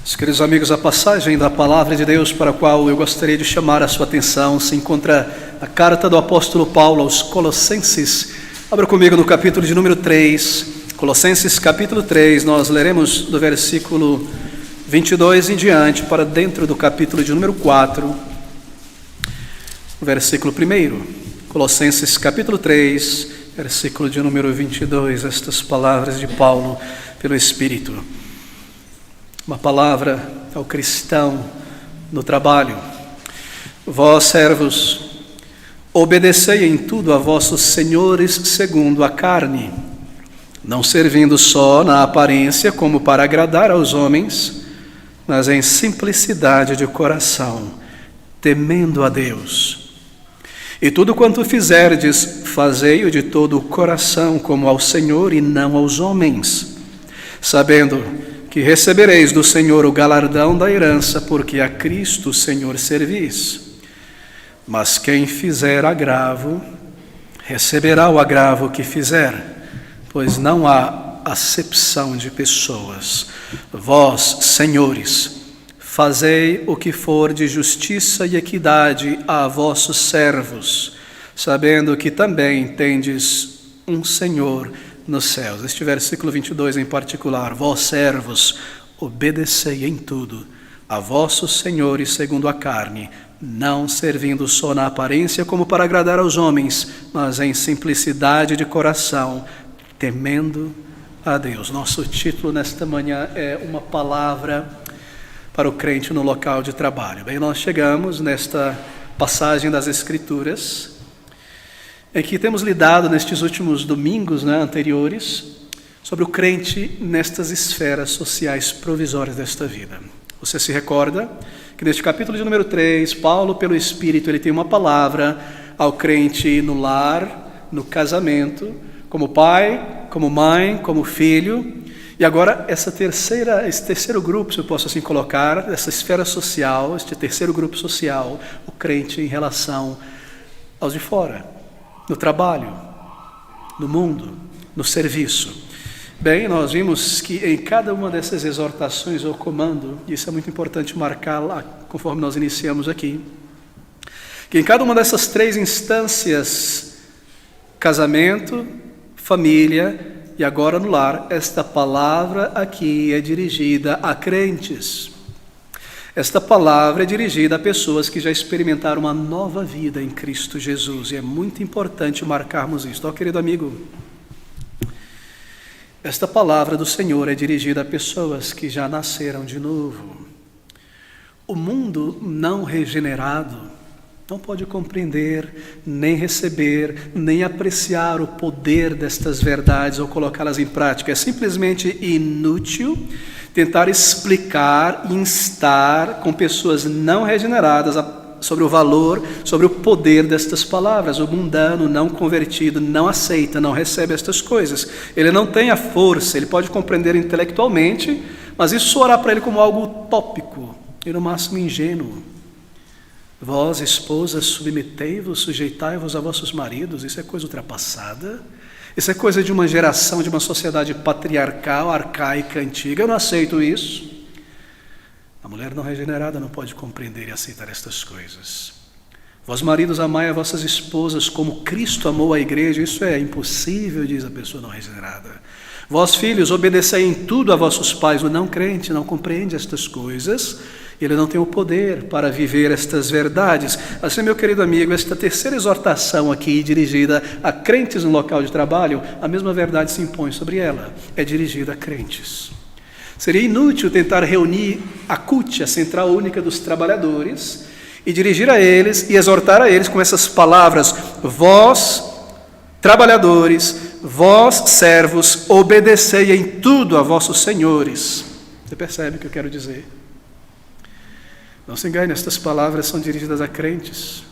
Meus queridos amigos, a passagem da Palavra de Deus para a qual eu gostaria de chamar a sua atenção se encontra na carta do apóstolo Paulo aos Colossenses. Abra comigo no capítulo de número 3, Colossenses capítulo 3, nós leremos do versículo 22 em diante para dentro do capítulo de número 4, o versículo 1. Colossenses capítulo 3, versículo de número 22, estas palavras de Paulo pelo Espírito. Uma palavra ao cristão no trabalho. Vós, servos, obedecei em tudo a vossos senhores segundo a carne, não servindo só na aparência como para agradar aos homens, mas em simplicidade de coração, temendo a Deus. E tudo quanto fizerdes, fazei-o de todo o coração como ao Senhor e não aos homens, sabendo que recebereis do Senhor o galardão da herança, porque a Cristo Senhor servis. Mas quem fizer agravo, receberá o agravo que fizer, pois não há acepção de pessoas. Vós, senhores, fazei o que for de justiça e equidade a vossos servos, sabendo que também tendes um Senhor nos céus. Este versículo 22 em particular: vós, servos, obedecei em tudo a vossos senhores segundo a carne, não servindo só na aparência como para agradar aos homens, mas em simplicidade de coração, temendo a Deus. Nosso título nesta manhã é uma palavra para o crente no local de trabalho. Bem, nós chegamos nesta passagem das Escrituras em que temos lidado nestes últimos domingos anteriores sobre o crente nestas esferas sociais provisórias desta vida. Você se recorda que neste capítulo de número 3, Paulo, pelo Espírito, ele tem uma palavra ao crente no lar, no casamento, como pai, como mãe, como filho. E agora esse terceiro grupo, se eu posso assim colocar, essa esfera social, este terceiro grupo social, o crente em relação aos de fora, no trabalho, no mundo, no serviço. Bem, nós vimos que em cada uma dessas exortações ou comando, e isso é muito importante marcar lá, conforme nós iniciamos aqui, que em cada uma dessas três instâncias, casamento, família e agora no lar, esta palavra aqui é dirigida a crentes. Esta palavra é dirigida a pessoas que já experimentaram uma nova vida em Cristo Jesus, e é muito importante marcarmos isso. Ó, querido amigo, esta palavra do Senhor é dirigida a pessoas que já nasceram de novo. O mundo não regenerado não pode compreender, nem receber, nem apreciar o poder destas verdades ou colocá-las em prática. É simplesmente inútil tentar explicar e instar com pessoas não regeneradas sobre o valor, sobre o poder destas palavras. O mundano não convertido não aceita, não recebe estas coisas. Ele não tem a força, ele pode compreender intelectualmente, mas isso soará para ele como algo utópico e no máximo ingênuo. Vós, esposas, submetei-vos, sujeitai-vos a vossos maridos. Isso é coisa ultrapassada. Isso é coisa de uma geração, de uma sociedade patriarcal, arcaica, antiga. Eu não aceito isso. A mulher não regenerada não pode compreender e aceitar estas coisas. Vós, maridos, amai a vossas esposas como Cristo amou a igreja. Isso é impossível, diz a pessoa não regenerada. Vós, filhos, obedecei em tudo a vossos pais. O não crente não compreende estas coisas. Ele não tem o poder para viver estas verdades. Assim, meu querido amigo, esta terceira exortação aqui, dirigida a crentes no local de trabalho, a mesma verdade se impõe sobre ela. É dirigida a crentes. Seria inútil tentar reunir a CUT, a Central Única dos Trabalhadores, e dirigir a eles e exortar a eles com essas palavras: vós, trabalhadores, vós, servos, obedecei em tudo a vossos senhores. Você percebe o que eu quero dizer? Não se engane, estas palavras são dirigidas a crentes.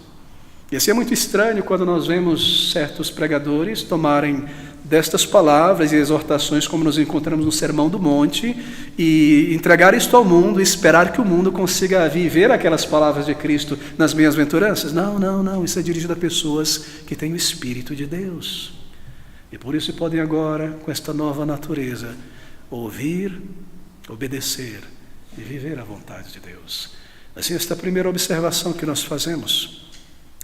E assim é muito estranho quando nós vemos certos pregadores tomarem destas palavras e exortações, como nos encontramos no Sermão do Monte, e entregar isto ao mundo e esperar que o mundo consiga viver aquelas palavras de Cristo nas bem-aventuranças. Não, isso é dirigido a pessoas que têm o Espírito de Deus. E por isso podem agora, com esta nova natureza, ouvir, obedecer e viver a vontade de Deus. Assim, esta é a primeira observação que nós fazemos.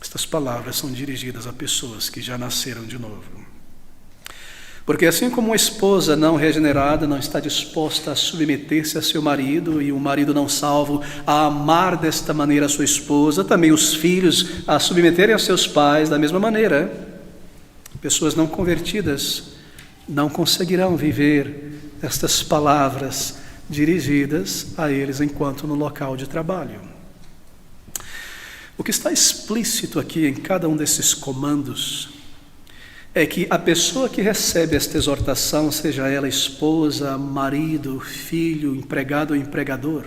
Estas palavras são dirigidas a pessoas que já nasceram de novo. Porque assim como uma esposa não regenerada não está disposta a submeter-se a seu marido, e um marido não salvo a amar desta maneira a sua esposa, também os filhos a submeterem a seus pais da mesma maneira, pessoas não convertidas não conseguirão viver estas palavras dirigidas a eles enquanto no local de trabalho. O que está explícito aqui em cada um desses comandos é que a pessoa que recebe esta exortação, seja ela esposa, marido, filho, empregado ou empregador,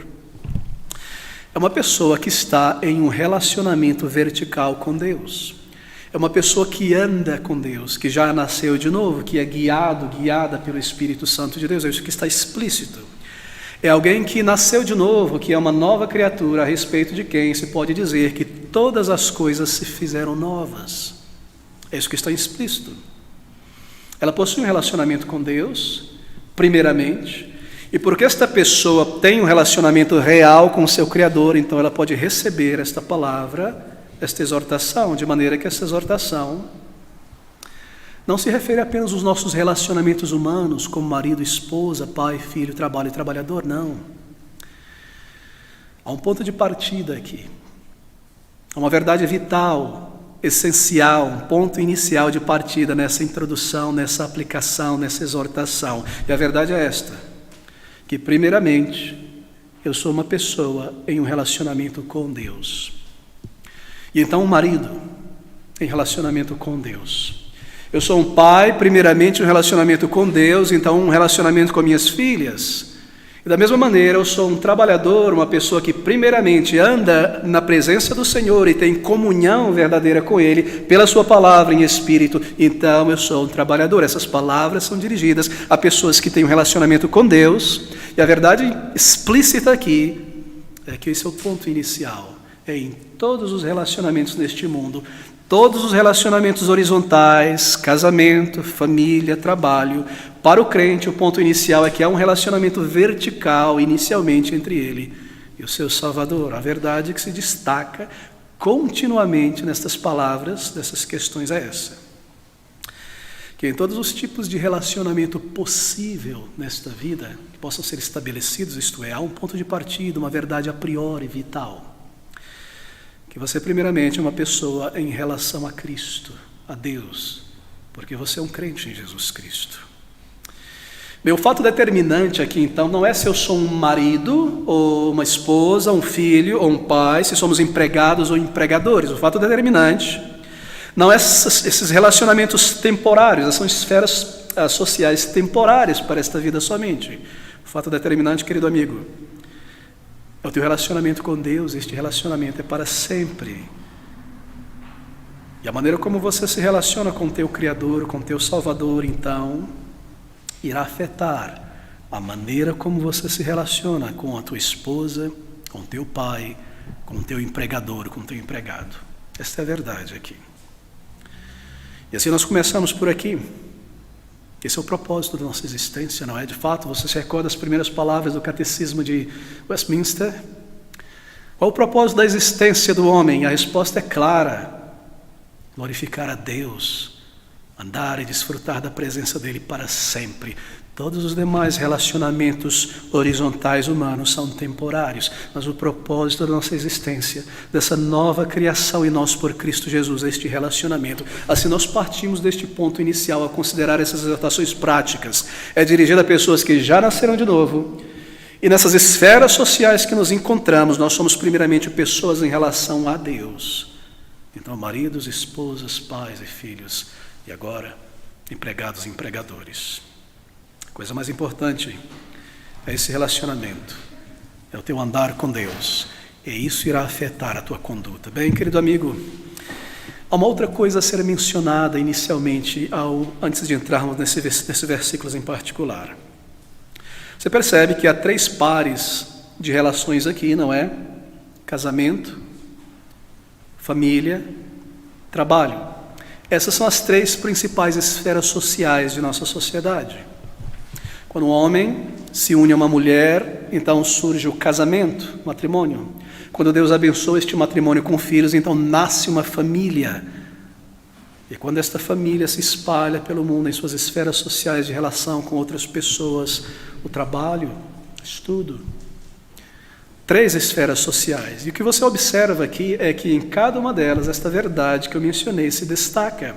é uma pessoa que está em um relacionamento vertical com Deus. É uma pessoa que anda com Deus, que já nasceu de novo, que é guiada pelo Espírito Santo de Deus. É isso que está explícito. É alguém que nasceu de novo, que é uma nova criatura, a respeito de quem se pode dizer que todas as coisas se fizeram novas. É isso que está explícito. Ela possui um relacionamento com Deus, primeiramente, e porque esta pessoa tem um relacionamento real com o seu Criador, então ela pode receber esta palavra, esta exortação, de maneira que essa exortação não se refere apenas aos nossos relacionamentos humanos, como marido, esposa, pai, filho, trabalho e trabalhador, não. Há um ponto de partida aqui. Há uma verdade vital, essencial, um ponto inicial de partida nessa introdução, nessa aplicação, nessa exortação. E a verdade é esta, que primeiramente eu sou uma pessoa em um relacionamento com Deus. E então um marido em relacionamento com Deus. Eu sou um pai, primeiramente um relacionamento com Deus, então um relacionamento com minhas filhas. E da mesma maneira eu sou um trabalhador, uma pessoa que primeiramente anda na presença do Senhor e tem comunhão verdadeira com Ele, pela sua palavra em espírito, então eu sou um trabalhador. Essas palavras são dirigidas a pessoas que têm um relacionamento com Deus, e a verdade explícita aqui é que esse é o ponto inicial. Em todos os relacionamentos neste mundo, todos os relacionamentos horizontais, casamento, família, trabalho, para o crente o ponto inicial é que há um relacionamento vertical inicialmente entre ele e o seu Salvador. A verdade que se destaca continuamente nestas palavras, dessas questões é essa. Que em todos os tipos de relacionamento possível nesta vida, que possam ser estabelecidos, isto é, há um ponto de partida, uma verdade a priori vital. Que você primeiramente é uma pessoa em relação a Cristo, a Deus, porque você é um crente em Jesus Cristo. Bem, o fato determinante aqui então não é se eu sou um marido, ou uma esposa, um filho, ou um pai, se somos empregados ou empregadores. O fato determinante não é esses relacionamentos temporários, são esferas sociais temporárias para esta vida somente. O fato determinante, querido amigo, é o teu relacionamento com Deus. Este relacionamento é para sempre. E a maneira como você se relaciona com o teu Criador, com o teu Salvador, então, irá afetar a maneira como você se relaciona com a tua esposa, com o teu pai, com o teu empregador, com o teu empregado. Esta é a verdade aqui. E assim nós começamos por aqui. Esse é o propósito da nossa existência, não é? De fato, você se recorda das primeiras palavras do Catecismo de Westminster? Qual o propósito da existência do homem? A resposta é clara: glorificar a Deus, andar e desfrutar da presença dele para sempre. Todos os demais relacionamentos horizontais humanos são temporários, mas o propósito da nossa existência, dessa nova criação em nós por Cristo Jesus, é este relacionamento. Assim nós partimos deste ponto inicial a considerar essas exortações práticas. É dirigida a pessoas que já nasceram de novo, e nessas esferas sociais que nos encontramos, nós somos primeiramente pessoas em relação a Deus. Então, maridos, esposas, pais e filhos, e agora, empregados e empregadores. A coisa mais importante é esse relacionamento, é o teu andar com Deus, e isso irá afetar a tua conduta. Bem, querido amigo, há uma outra coisa a ser mencionada inicialmente, antes de entrarmos nesses versículos em particular. Você percebe que há 3 pares de relações aqui, não é? Casamento, família, trabalho. Essas são as 3 principais esferas sociais de nossa sociedade. Quando um homem se une a uma mulher, então surge o casamento, o matrimônio. Quando Deus abençoa este matrimônio com filhos, então nasce uma família. E quando esta família se espalha pelo mundo em suas esferas sociais de relação com outras pessoas, o trabalho, estudo, 3 esferas sociais. E o que você observa aqui é que em cada uma delas, esta verdade que eu mencionei se destaca.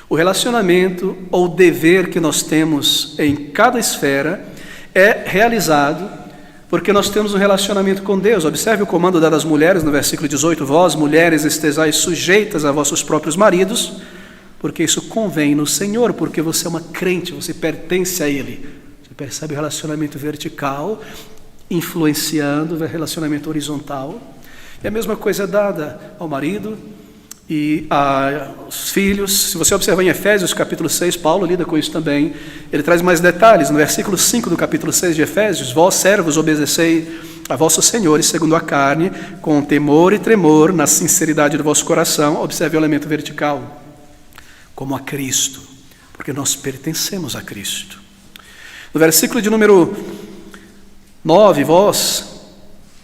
O relacionamento ou dever que nós temos em cada esfera é realizado porque nós temos um relacionamento com Deus. Observe o comando dado às mulheres no versículo 18: vós, mulheres, estejais sujeitas a vossos próprios maridos, porque isso convém no Senhor, porque você é uma crente, você pertence a Ele. Você percebe o relacionamento vertical influenciando o relacionamento horizontal. E a mesma coisa é dada ao marido e aos filhos. Se você observar em Efésios capítulo 6, Paulo lida com isso também. Ele traz mais detalhes. No versículo 5 do capítulo 6 de Efésios: vós, servos, obedecei a vossos senhores segundo a carne, com temor e tremor, na sinceridade do vosso coração. Observe o elemento vertical, como a Cristo, porque nós pertencemos a Cristo. No versículo de número 9, vós,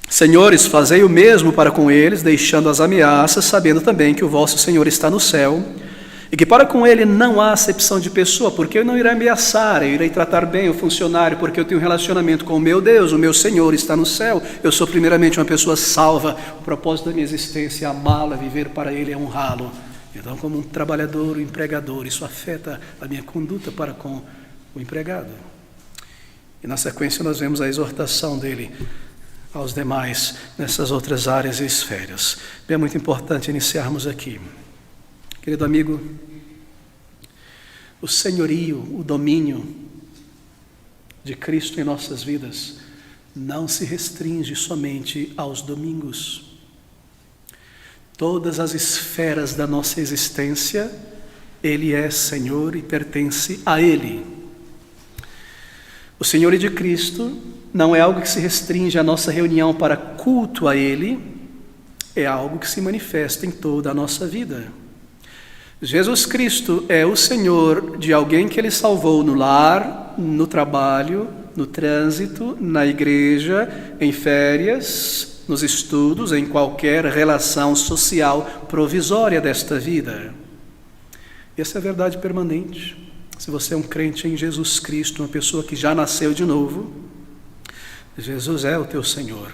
senhores, fazei o mesmo para com eles, deixando as ameaças, sabendo também que o vosso Senhor está no céu, e que para com ele não há acepção de pessoa, porque eu não irei ameaçar, eu irei tratar bem o funcionário, porque eu tenho um relacionamento com o meu Deus, o meu Senhor está no céu, eu sou primeiramente uma pessoa salva, o propósito da minha existência é amá-lo, é viver para ele, é honrá-lo. Então, como um trabalhador, um empregador, isso afeta a minha conduta para com o empregado. E na sequência nós vemos a exortação dele aos demais nessas outras áreas e esferas. Bem, é muito importante iniciarmos aqui. Querido amigo, o senhorio, o domínio de Cristo em nossas vidas não se restringe somente aos domingos. Todas as esferas da nossa existência, Ele é Senhor e pertence a Ele. O senhorio de Cristo não é algo que se restringe à nossa reunião para culto a Ele, é algo que se manifesta em toda a nossa vida. Jesus Cristo é o Senhor de alguém que Ele salvou no lar, no trabalho, no trânsito, na igreja, em férias, nos estudos, em qualquer relação social provisória desta vida. Essa é a verdade permanente. Se você é um crente em Jesus Cristo, uma pessoa que já nasceu de novo, Jesus é o teu Senhor.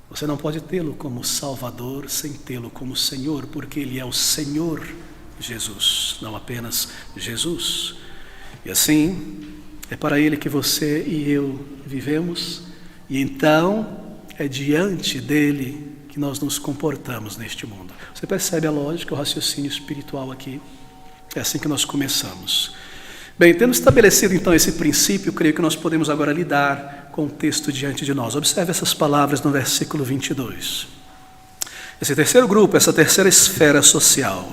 Você não pode tê-lo como Salvador sem tê-lo como Senhor, porque Ele é o Senhor Jesus, não apenas Jesus. E assim, é para Ele que você e eu vivemos, e então é diante dele que nós nos comportamos neste mundo. Você percebe a lógica, o raciocínio espiritual aqui? É assim que nós começamos. Bem, tendo estabelecido então esse princípio, creio que nós podemos agora lidar com o texto diante de nós. Observe essas palavras no versículo 22. Esse terceiro grupo, essa terceira esfera social.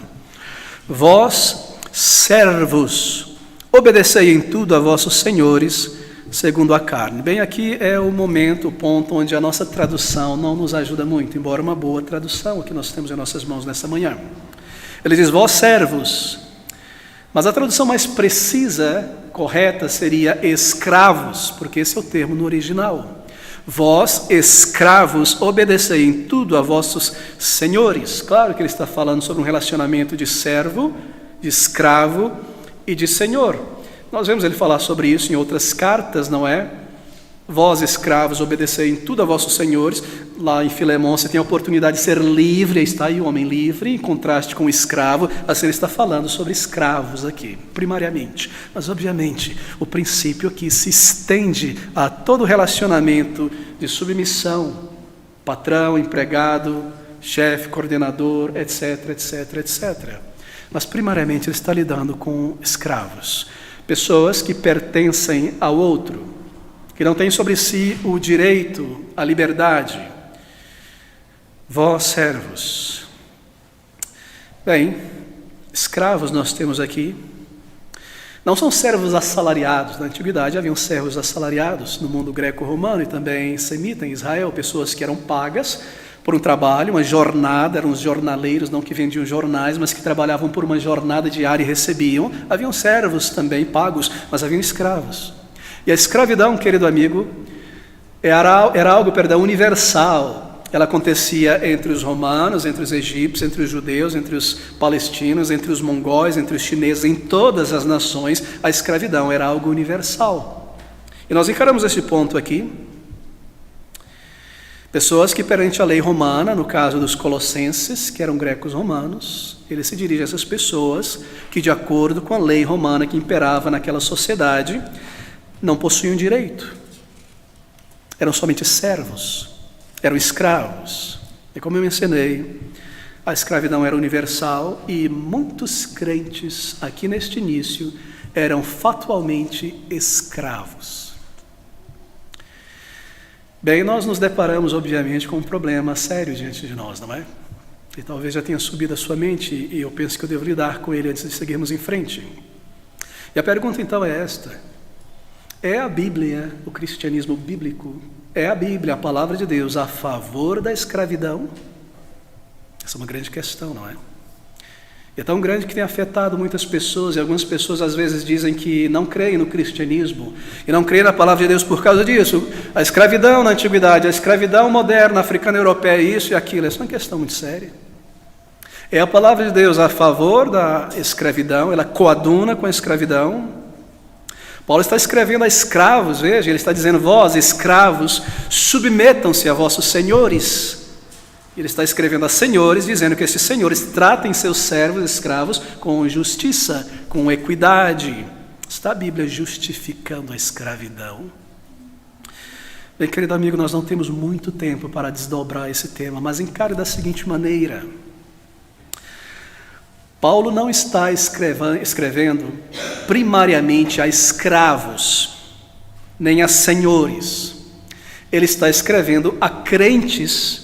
Vós, servos, obedecei em tudo a vossos senhores, segundo a carne. Bem, aqui é o momento, o ponto onde a nossa tradução não nos ajuda muito, embora uma boa tradução que nós temos em nossas mãos nessa manhã. Ele diz, vós servos, mas a tradução mais precisa, correta, seria escravos, porque esse é o termo no original. Vós, escravos, obedecei em tudo a vossos senhores. Claro que ele está falando sobre um relacionamento de servo, de escravo e de senhor. Nós vemos ele falar sobre isso em outras cartas, não é? Vós, escravos, obedecei em tudo a vossos senhores. Lá em Filemão você tem a oportunidade de ser livre, aí está aí o homem livre, em contraste com o escravo. Assim ele está falando sobre escravos aqui, primariamente. Mas obviamente o princípio aqui se estende a todo relacionamento de submissão, patrão, empregado, chefe, coordenador, etc, etc, etc. Mas primariamente ele está lidando com escravos. Pessoas que pertencem ao outro, que não têm sobre si o direito à liberdade. Vós, servos. Bem, escravos nós temos aqui. Não são servos assalariados. Na antiguidade haviam servos assalariados no mundo greco-romano e também semita em Israel, pessoas que eram pagas por um trabalho, uma jornada, eram os jornaleiros, não que vendiam jornais, mas que trabalhavam por uma jornada diária e recebiam. Haviam servos também pagos, mas haviam escravos. E a escravidão, querido amigo, era algo universal. Ela acontecia entre os romanos, entre os egípcios, entre os judeus, entre os palestinos, entre os mongóis, entre os chineses, em todas as nações, a escravidão era algo universal. E nós encaramos esse ponto aqui. Pessoas que perante a lei romana, no caso dos colossenses, que eram grecos romanos, ele se dirige a essas pessoas que, de acordo com a lei romana que imperava naquela sociedade, não possuíam direito. Eram somente servos. Eram escravos. E como eu mencionei, a escravidão era universal e muitos crentes aqui neste início eram fatualmente escravos. Bem, nós nos deparamos obviamente com um problema sério diante de nós, não é? E talvez já tenha subido à sua mente e eu penso que eu devo lidar com ele antes de seguirmos em frente. E a pergunta então é esta: é a Bíblia, o cristianismo bíblico, é a Bíblia, a palavra de Deus, a favor da escravidão? Essa é uma grande questão, não é? E é tão grande que tem afetado muitas pessoas, e algumas pessoas às vezes dizem que não creem no cristianismo, e não creem na palavra de Deus por causa disso. A escravidão na antiguidade, a escravidão moderna, africana, europeia, isso e aquilo, essa é uma questão muito séria. É a palavra de Deus a favor da escravidão, ela coaduna com a escravidão. Paulo está escrevendo a escravos, veja, ele está dizendo: vós, escravos, submetam-se a vossos senhores. Ele está escrevendo a senhores, dizendo que esses senhores tratem seus servos, escravos, com justiça, com equidade. Está a Bíblia justificando a escravidão? Bem, querido amigo, nós não temos muito tempo para desdobrar esse tema, mas encare da seguinte maneira: Paulo não está escrevendo primariamente a escravos, nem a senhores. Ele está escrevendo a crentes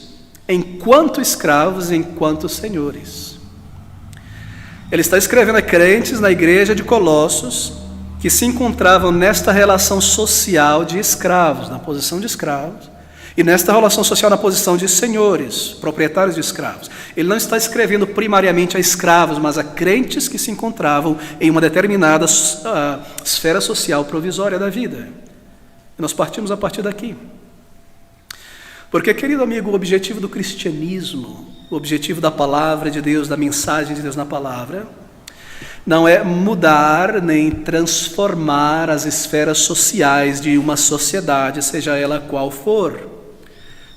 enquanto escravos e enquanto senhores. Ele está escrevendo a crentes na igreja de Colossos que se encontravam nesta relação social de escravos, na posição de escravos, e nesta relação social na posição de senhores, proprietários de escravos. Ele não está escrevendo primariamente a escravos, mas a crentes que se encontravam em uma determinada esfera social provisória da vida. E nós partimos a partir daqui. Porque, querido amigo, o objetivo do cristianismo, o objetivo da palavra de Deus, da mensagem de Deus na palavra, não é mudar nem transformar as esferas sociais de uma sociedade, seja ela qual for,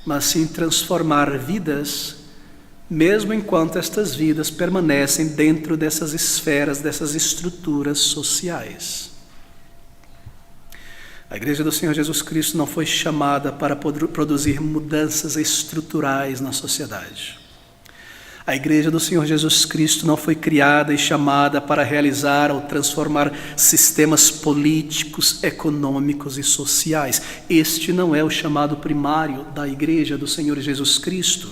mas sim transformar vidas, mesmo enquanto estas vidas permanecem dentro dessas esferas, dessas estruturas sociais. A Igreja do Senhor Jesus Cristo não foi chamada para produzir mudanças estruturais na sociedade. A Igreja do Senhor Jesus Cristo não foi criada e chamada para realizar ou transformar sistemas políticos, econômicos e sociais. Este não é o chamado primário da Igreja do Senhor Jesus Cristo.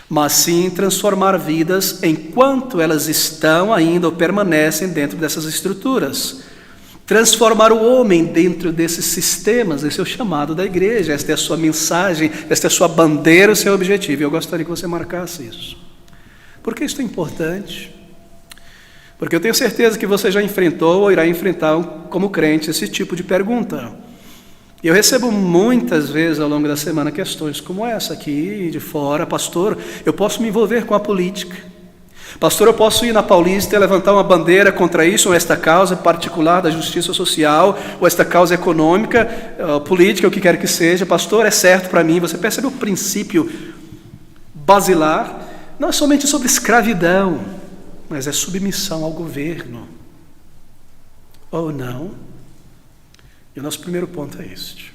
Mas sim transformar vidas enquanto elas estão ainda ou permanecem dentro dessas estruturas. Transformar o homem dentro desses sistemas, esse é o chamado da igreja, esta é a sua mensagem, esta é a sua bandeira, o seu objetivo. E eu gostaria que você marcasse isso. Por que isso é importante? Porque eu tenho certeza que você já enfrentou ou irá enfrentar, como crente, esse tipo de pergunta. E eu recebo muitas vezes ao longo da semana questões como essa aqui, de fora: pastor, eu posso me envolver com a política? Pastor, eu posso ir na Paulista e levantar uma bandeira contra isso, ou esta causa particular da justiça social, ou esta causa econômica, política, o que quer que seja. Pastor, é certo para mim? Você percebe o princípio basilar? Não é somente sobre escravidão, mas é submissão ao governo. Ou não? E o nosso primeiro ponto é este: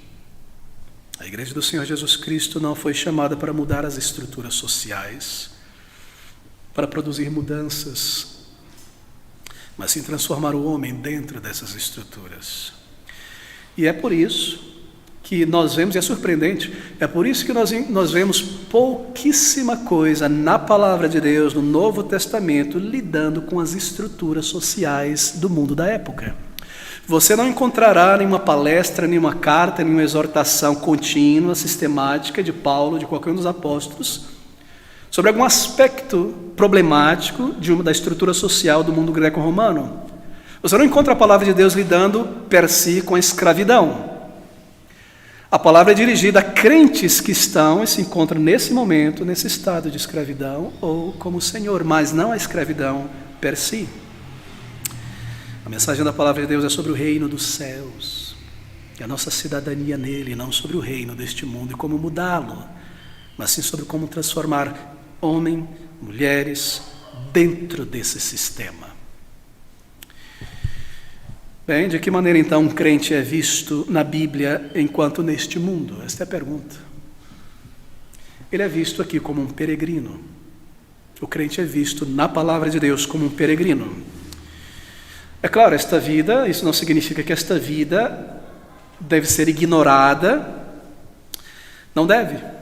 a Igreja do Senhor Jesus Cristo não foi chamada para mudar as estruturas sociais, para produzir mudanças, mas sim transformar o homem dentro dessas estruturas. E é por isso que nós vemos, e é surpreendente, é por isso que nós vemos pouquíssima coisa na palavra de Deus, no Novo Testamento, lidando com as estruturas sociais do mundo da época. Você não encontrará nenhuma palestra, nenhuma carta, nenhuma exortação contínua, sistemática de Paulo, de qualquer um dos apóstolos, sobre algum aspecto problemático da estrutura social do mundo greco-romano. Você não encontra a palavra de Deus lidando per si com a escravidão. A palavra é dirigida a crentes que estão e se encontram nesse momento, nesse estado de escravidão ou como Senhor, mas não a escravidão per si. A mensagem da palavra de Deus é sobre o reino dos céus, e a nossa cidadania nele, não sobre o reino deste mundo e como mudá-lo, mas sim sobre como transformar homens, mulheres dentro desse sistema. Bem, de que maneira então um crente é visto na Bíblia enquanto neste mundo? Esta é a pergunta. Ele é visto aqui como um peregrino. O crente é visto na palavra de Deus como um peregrino. É claro, esta vida, isso não significa que esta vida deve ser ignorada. Não deve.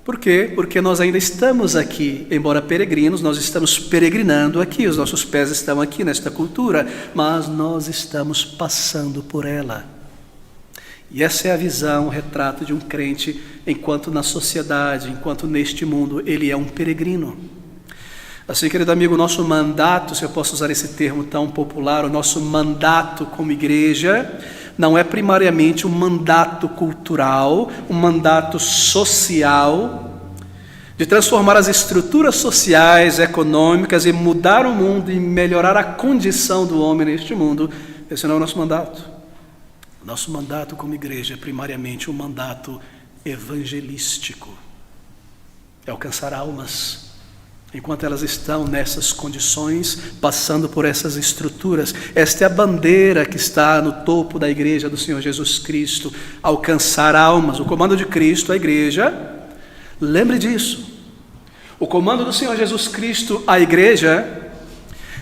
Por quê? Porque nós ainda estamos aqui, embora peregrinos, nós estamos peregrinando aqui, os nossos pés estão aqui nesta cultura, mas nós estamos passando por ela. E essa é a visão, o retrato de um crente enquanto na sociedade, enquanto neste mundo, ele é um peregrino. Assim, querido amigo, o nosso mandato, se eu posso usar esse termo tão popular, o nosso mandato como igreja, não é primariamente um mandato cultural, um mandato social, de transformar as estruturas sociais, econômicas e mudar o mundo e melhorar a condição do homem neste mundo. Esse não é o nosso mandato. O nosso mandato como igreja é primariamente um mandato evangelístico. É alcançar almas. Enquanto elas estão nessas condições, passando por essas estruturas. Esta é a bandeira que está no topo da igreja do Senhor Jesus Cristo, alcançar almas. O comando de Cristo à igreja, lembre disso. O comando do Senhor Jesus Cristo à igreja,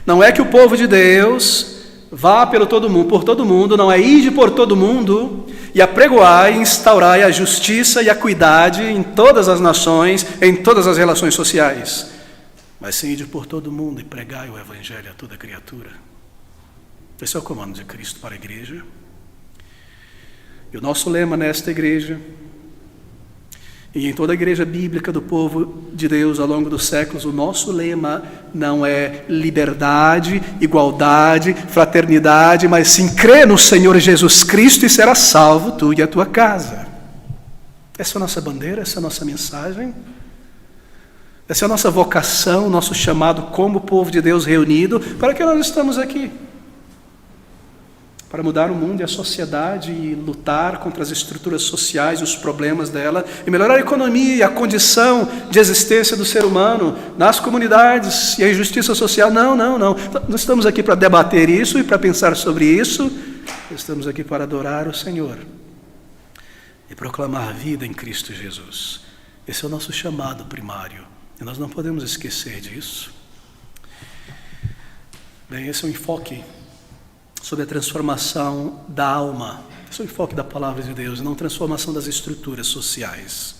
não é que o povo de Deus vá por todo mundo, não é ir por todo mundo e apregoar e instaurar a justiça e a equidade em todas as nações, em todas as relações sociais. Mas sim ir por todo mundo e pregar o evangelho a toda criatura. Esse é o comando de Cristo para a igreja. E o nosso lema nesta igreja, e em toda a igreja bíblica do povo de Deus ao longo dos séculos, o nosso lema não é liberdade, igualdade, fraternidade, mas sim crê no Senhor Jesus Cristo e será salvo tu e a tua casa. Essa é a nossa bandeira, essa é a nossa mensagem. Essa é a nossa vocação, o nosso chamado como povo de Deus reunido. Para que nós estamos aqui? Para mudar o mundo e a sociedade e lutar contra as estruturas sociais e os problemas dela e melhorar a economia e a condição de existência do ser humano nas comunidades e a injustiça social. Não. Não estamos aqui para debater isso e para pensar sobre isso. Estamos aqui para adorar o Senhor e proclamar a vida em Cristo Jesus. Esse é o nosso chamado primário. E nós não podemos esquecer disso. Bem, esse é o enfoque sobre a transformação da alma. Esse é o enfoque da palavra de Deus, não transformação das estruturas sociais.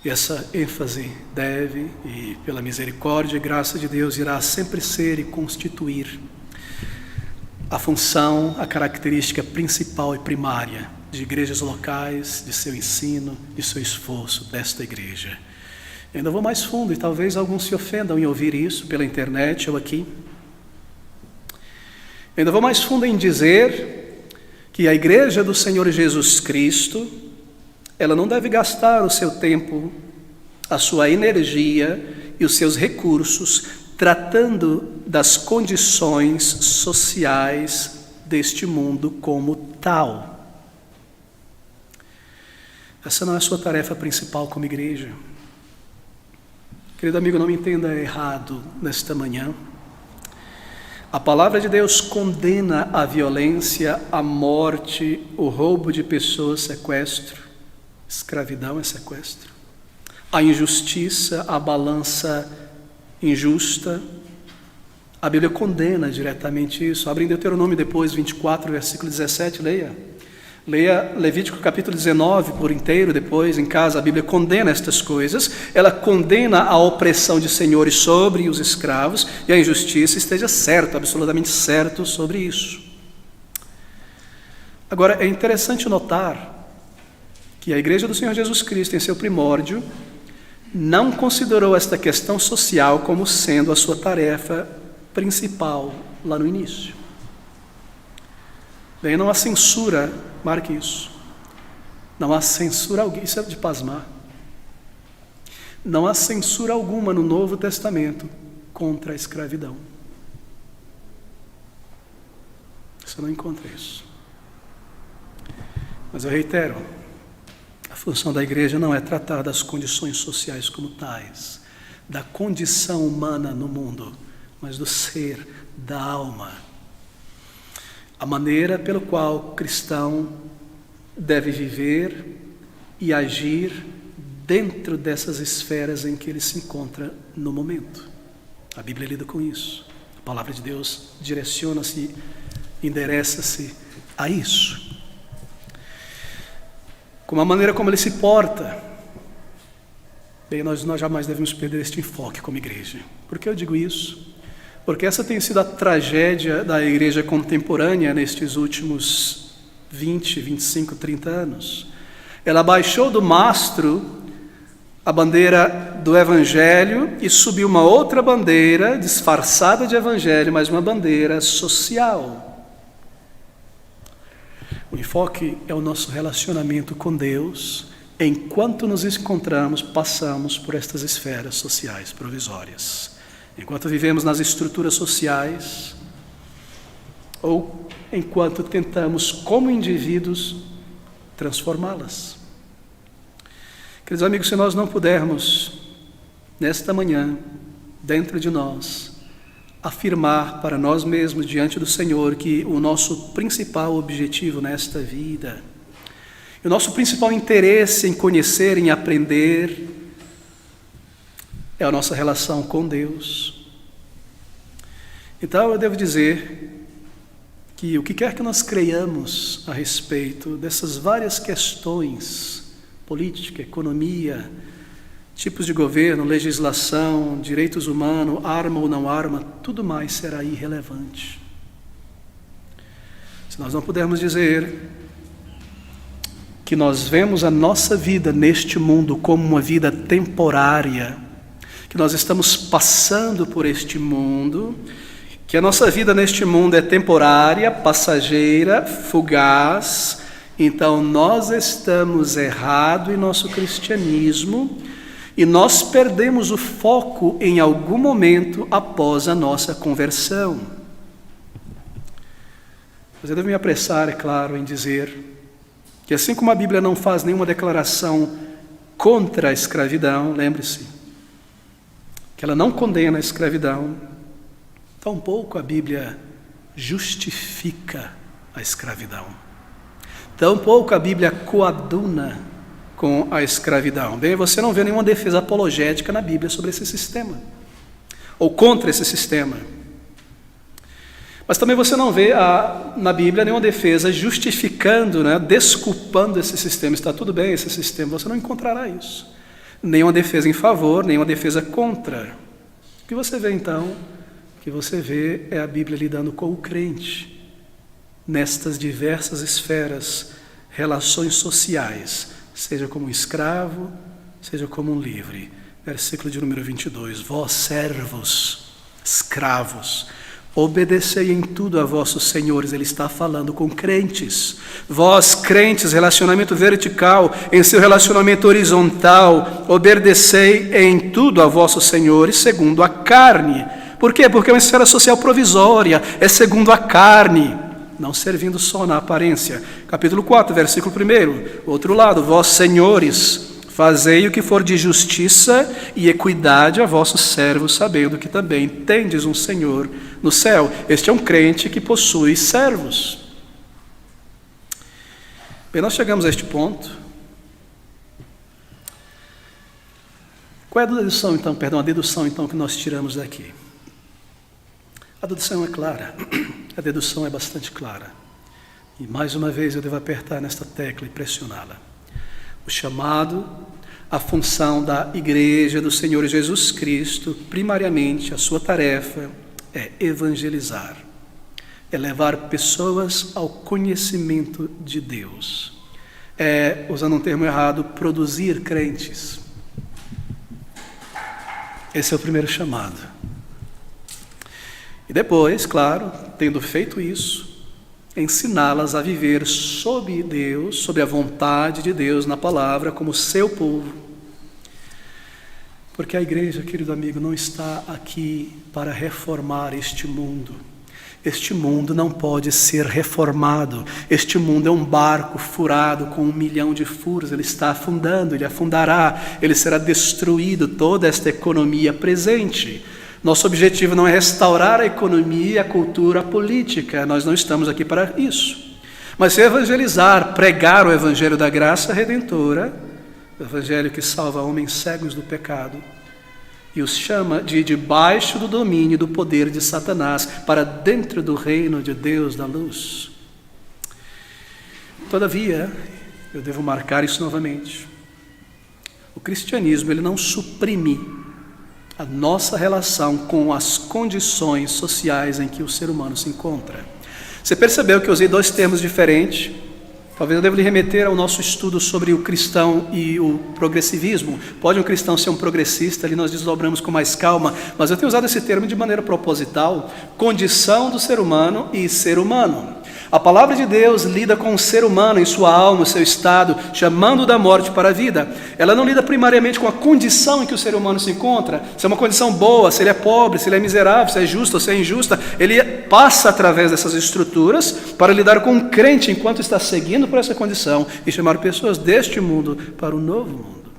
E essa ênfase deve, e pela misericórdia e graça de Deus, irá sempre ser e constituir a função, a característica principal e primária de igrejas locais, de seu ensino, de seu esforço desta igreja. Eu ainda vou mais fundo, e talvez alguns se ofendam em ouvir isso pela internet ou aqui. Eu ainda vou mais fundo em dizer que a igreja do Senhor Jesus Cristo, ela não deve gastar o seu tempo, a sua energia e os seus recursos tratando das condições sociais deste mundo como tal. Essa não é a sua tarefa principal como igreja. Querido amigo, não me entenda errado nesta manhã. A palavra de Deus condena a violência, a morte, o roubo de pessoas, sequestro. Escravidão é sequestro. A injustiça, a balança injusta. A Bíblia condena diretamente isso. Abre em Deuteronômio depois, 24, versículo 17, leia. Leia Levítico capítulo 19 por inteiro, depois em casa. A Bíblia condena estas coisas. Ela condena a opressão de senhores sobre os escravos e a injustiça. Esteja certo, absolutamente certo sobre isso. Agora, é interessante notar que a igreja do Senhor Jesus Cristo, em seu primórdio, não considerou esta questão social como sendo a sua tarefa principal lá no início. Bem, não há censura, marque isso. Não há censura alguma, isso é de pasmar. Não há censura alguma no Novo Testamento contra a escravidão. Você não encontra isso. Mas eu reitero, a função da igreja não é tratar das condições sociais como tais, da condição humana no mundo, mas do ser, da alma. A maneira pela qual o cristão deve viver e agir dentro dessas esferas em que ele se encontra no momento. A Bíblia lida com isso. A palavra de Deus direciona-se, endereça-se a isso. Com a maneira como ele se porta, bem, nós jamais devemos perder este enfoque como igreja. Por que eu digo isso? Porque essa tem sido a tragédia da igreja contemporânea nestes últimos 20, 25, 30 anos. Ela baixou do mastro a bandeira do Evangelho e subiu uma outra bandeira, disfarçada de Evangelho, mas uma bandeira social. O enfoque é o nosso relacionamento com Deus, enquanto nos encontramos, passamos por estas esferas sociais provisórias. Enquanto vivemos nas estruturas sociais, ou enquanto tentamos, como indivíduos, transformá-las. Queridos amigos, se nós não pudermos, nesta manhã, dentro de nós, afirmar para nós mesmos, diante do Senhor, que o nosso principal objetivo nesta vida, o nosso principal interesse em conhecer, em aprender, é a nossa relação com Deus. Então eu devo dizer que o que quer que nós creiamos a respeito dessas várias questões, política, economia, tipos de governo, legislação, direitos humanos, arma ou não arma, tudo mais será irrelevante. Se nós não pudermos dizer que nós vemos a nossa vida neste mundo como uma vida temporária, que nós estamos passando por este mundo, que a nossa vida neste mundo é temporária, passageira, fugaz, então nós estamos errados em nosso cristianismo e nós perdemos o foco em algum momento após a nossa conversão. Mas eu devo me apressar, é claro, em dizer que assim como a Bíblia não faz nenhuma declaração contra a escravidão, lembre-se, que ela não condena a escravidão, tampouco a Bíblia justifica a escravidão. Tampouco a Bíblia coaduna com a escravidão. Bem, você não vê nenhuma defesa apologética na Bíblia sobre esse sistema, ou contra esse sistema. Mas também você não vê na Bíblia nenhuma defesa justificando, desculpando esse sistema. Está tudo bem esse sistema, você não encontrará isso. Nenhuma defesa em favor, nenhuma defesa contra. O que você vê então? O que você vê é a Bíblia lidando com o crente nestas diversas esferas, relações sociais, seja como um escravo, seja como um livre. Versículo de número 22, vós servos, escravos, obedecei em tudo a vossos senhores. Ele está falando com crentes. Vós crentes, relacionamento vertical, em seu relacionamento horizontal, obedecei em tudo a vossos senhores segundo a carne. Por quê? Porque é uma esfera social provisória, é segundo a carne, não servindo só na aparência. Capítulo 4, versículo 1, outro lado, vós senhores, fazei o que for de justiça e equidade a vossos servos, sabendo que também tendes um Senhor no céu. Este é um crente que possui servos. Bem, nós chegamos a este ponto. Qual é a dedução então que nós tiramos daqui? A dedução é clara, a dedução é bastante clara. E mais uma vez eu devo apertar nesta tecla e pressioná-la. O chamado, a função da Igreja do Senhor Jesus Cristo, primariamente a sua tarefa é evangelizar, é levar pessoas ao conhecimento de Deus, é, usando um termo errado, produzir crentes. Esse é o primeiro chamado. E depois, claro, tendo feito isso, ensiná-las a viver sob Deus, sob a vontade de Deus na palavra, como seu povo. Porque a igreja, querido amigo, não está aqui para reformar este mundo. Este mundo não pode ser reformado. Este mundo é um barco furado com 1 milhão de furos. Ele está afundando, ele afundará, ele será destruído, toda esta economia presente. Nosso objetivo não é restaurar a economia, a cultura, a política. Nós não estamos aqui para isso. Mas evangelizar, pregar o evangelho da graça redentora, o evangelho que salva homens cegos do pecado, e os chama de debaixo do domínio e do poder de Satanás para dentro do reino de Deus da luz. Todavia, eu devo marcar isso novamente. O cristianismo, ele não suprime a nossa relação com as condições sociais em que o ser humano se encontra. Você percebeu que eu usei 2 termos diferentes? Talvez eu deva lhe remeter ao nosso estudo sobre o cristão e o progressivismo. Pode um cristão ser um progressista, ali nós desdobramos com mais calma, mas eu tenho usado esse termo de maneira proposital, condição do ser humano e ser humano. A palavra de Deus lida com o ser humano em sua alma, seu estado, chamando da morte para a vida. Ela não lida primariamente com a condição em que o ser humano se encontra, se é uma condição boa, se ele é pobre, se ele é miserável, se é justo ou se é injusta. Ele passa através dessas estruturas para lidar com o crente enquanto está seguindo por essa condição e chamar pessoas deste mundo para o novo mundo.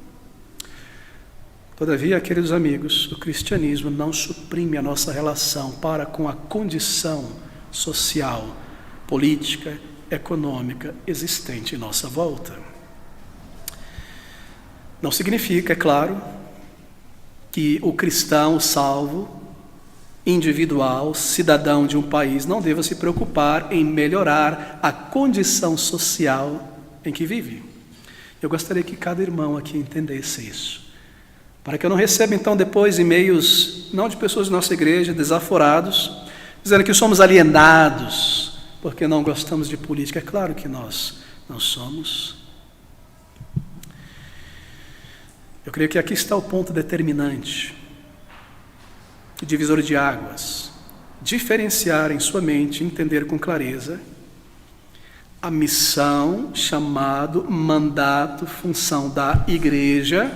Todavia, queridos amigos, o cristianismo não suprime a nossa relação para com a condição social, política, econômica existente em nossa volta. Não significa, é claro, que o cristão salvo, individual, cidadão de um país, não deva se preocupar em melhorar a condição social em que vive. Eu gostaria que cada irmão aqui entendesse isso, para que eu não receba então depois e-mails, não de pessoas de nossa igreja, desaforados, dizendo que somos alienados, porque não gostamos de política. É claro que nós não somos. Eu creio que aqui está o ponto determinante, o divisor de águas. Diferenciar em sua mente, entender com clareza a missão, chamado, mandato, função da igreja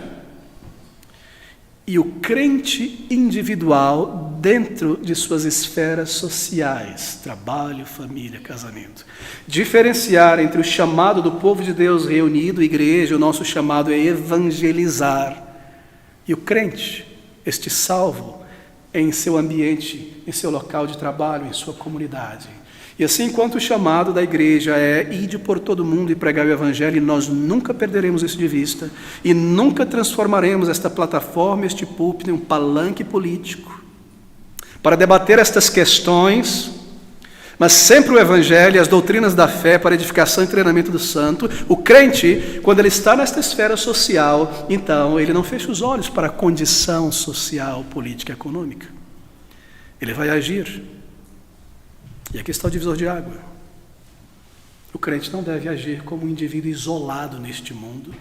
e o crente individual dentro de suas esferas sociais, trabalho, família, casamento. Diferenciar entre o chamado do povo de Deus reunido, igreja, o nosso chamado é evangelizar, e o crente, este salvo, em seu ambiente, em seu local de trabalho, em sua comunidade. E assim, enquanto o chamado da igreja é ide por todo mundo e pregar o evangelho, nós nunca perderemos isso de vista e nunca transformaremos esta plataforma, este púlpito, em um palanque político para debater estas questões, mas sempre o evangelho e as doutrinas da fé para edificação e treinamento do santo. O crente, quando ele está nesta esfera social, então ele não fecha os olhos para a condição social, política, econômica. Ele vai agir. E aqui está o divisor de água. O crente não deve agir como um indivíduo isolado neste mundo.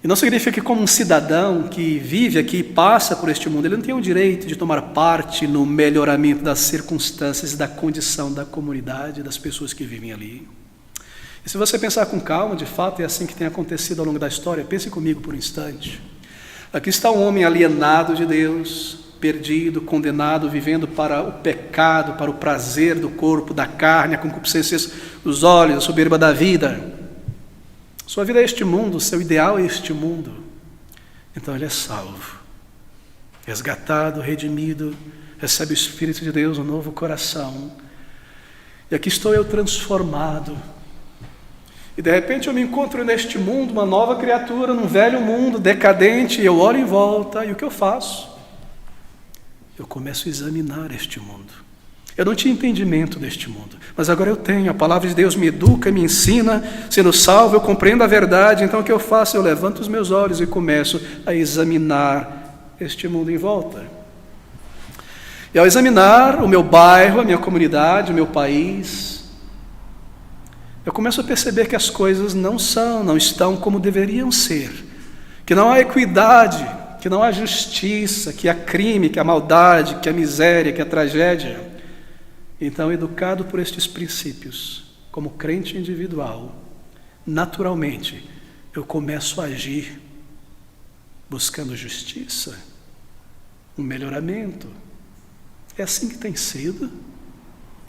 E não significa que como um cidadão que vive aqui e passa por este mundo, ele não tem o direito de tomar parte no melhoramento das circunstâncias e da condição da comunidade, das pessoas que vivem ali. E se você pensar com calma, de fato é assim que tem acontecido ao longo da história. Pense comigo por um instante. Aqui está um homem alienado de Deus, perdido, condenado, vivendo para o pecado, para o prazer do corpo, da carne, a concupiscência dos olhos, a soberba da vida. Sua vida é este mundo, seu ideal é este mundo. Então ele é salvo, resgatado, redimido, recebe o Espírito de Deus, um novo coração. E aqui estou eu transformado. E de repente eu me encontro neste mundo, uma nova criatura, num velho mundo decadente, e eu olho em volta, e o que eu faço? Eu começo a examinar este mundo. Eu não tinha entendimento deste mundo, mas agora eu tenho. A palavra de Deus me educa, me ensina. Sendo salvo, eu compreendo a verdade. Então o que eu faço? Eu levanto os meus olhos e começo a examinar este mundo em volta. E ao examinar o meu bairro, a minha comunidade, o meu país, eu começo a perceber que as coisas não estão como deveriam ser, que não há equidade, que não há justiça, que há crime, que há maldade, que há miséria, que há tragédia. Então, educado por estes princípios, como crente individual, naturalmente, eu começo a agir buscando justiça, um melhoramento. É assim que tem sido,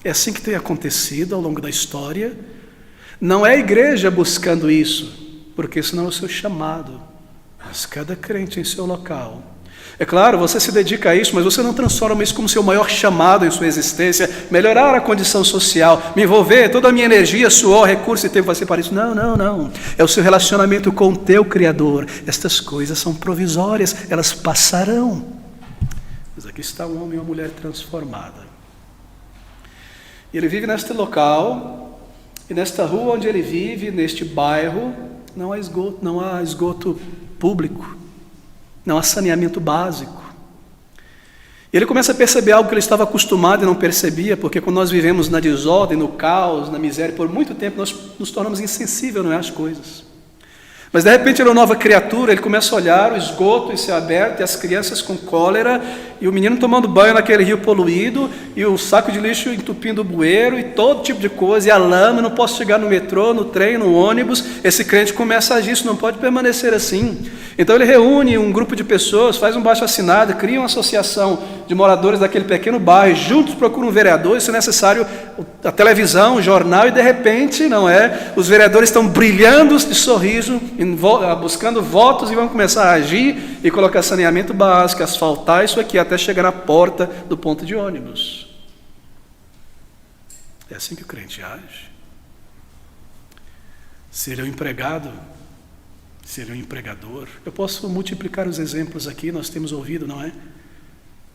é assim que tem acontecido ao longo da história. Não é a igreja buscando isso, porque senão é o seu chamado, mas cada crente em seu local. É claro, você se dedica a isso, mas você não transforma isso como seu maior chamado em sua existência, melhorar a condição social, me envolver, toda a minha energia, suor, recurso e tempo vai ser para isso. Não, não, não. É o seu relacionamento com o teu Criador. Estas coisas são provisórias, elas passarão. Mas aqui está um homem e uma mulher transformada. E ele vive neste local, e nesta rua onde ele vive, neste bairro, não há esgoto público. Não há saneamento básico. E ele começa a perceber algo que ele estava acostumado e não percebia, porque quando nós vivemos na desordem, no caos, na miséria, por muito tempo nós nos tornamos insensíveis, não é, às coisas. Mas de repente ele é uma nova criatura, ele começa a olhar o esgoto em céu aberto, e as crianças com cólera, e o menino tomando banho naquele rio poluído, e o saco de lixo entupindo o bueiro, e todo tipo de coisa, e a lama, não posso chegar no metrô, no trem, no ônibus. Esse crente começa a agir, isso não pode permanecer assim. Então ele reúne um grupo de pessoas, faz um baixo-assinado, cria uma associação de moradores daquele pequeno bairro, juntos procuram um vereador, se necessário a televisão, o jornal, e de repente, os vereadores estão brilhando de sorriso, buscando votos, e vão começar a agir e colocar saneamento básico, asfaltar isso aqui até chegar na porta do ponto de ônibus. É assim que o crente age. Se ele é um empregado, se ele é um empregador, eu posso multiplicar os exemplos aqui, nós temos ouvido, não é?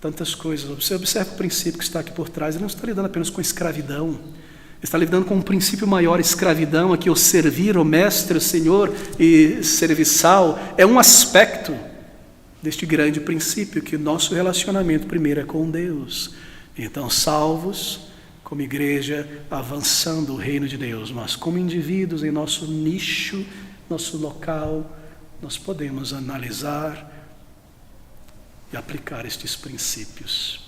Tantas coisas. Você observa o princípio que está aqui por trás, ele não está lidando apenas com escravidão, ele está lidando com um princípio maior. Escravidão aqui, o servir, o mestre, o senhor e serviçal, é um aspecto deste grande princípio, que o nosso relacionamento primeiro é com Deus. Então, salvos, como igreja, avançando o reino de Deus, mas como indivíduos em nosso nicho, nosso local, nós podemos analisar e aplicar estes princípios.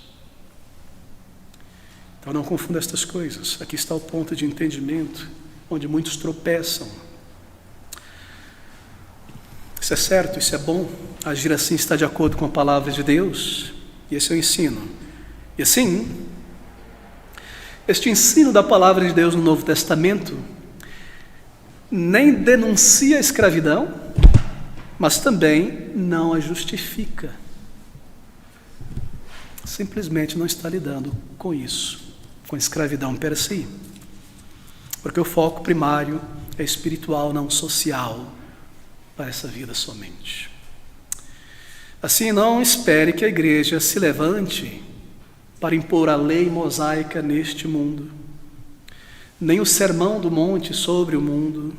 Então não confunda estas coisas. Aqui está o ponto de entendimento, onde muitos tropeçam. Isso é certo, isso é bom. Agir assim está de acordo com a palavra de Deus. E esse é o ensino. E assim, este ensino da palavra de Deus no Novo Testamento nem denuncia a escravidão, mas também não a justifica. Simplesmente não está lidando com isso, com a escravidão per si. Porque o foco primário é espiritual, não social, para essa vida somente. Assim, não espere que a igreja se levante para impor a lei mosaica neste mundo, nem o sermão do monte sobre o mundo,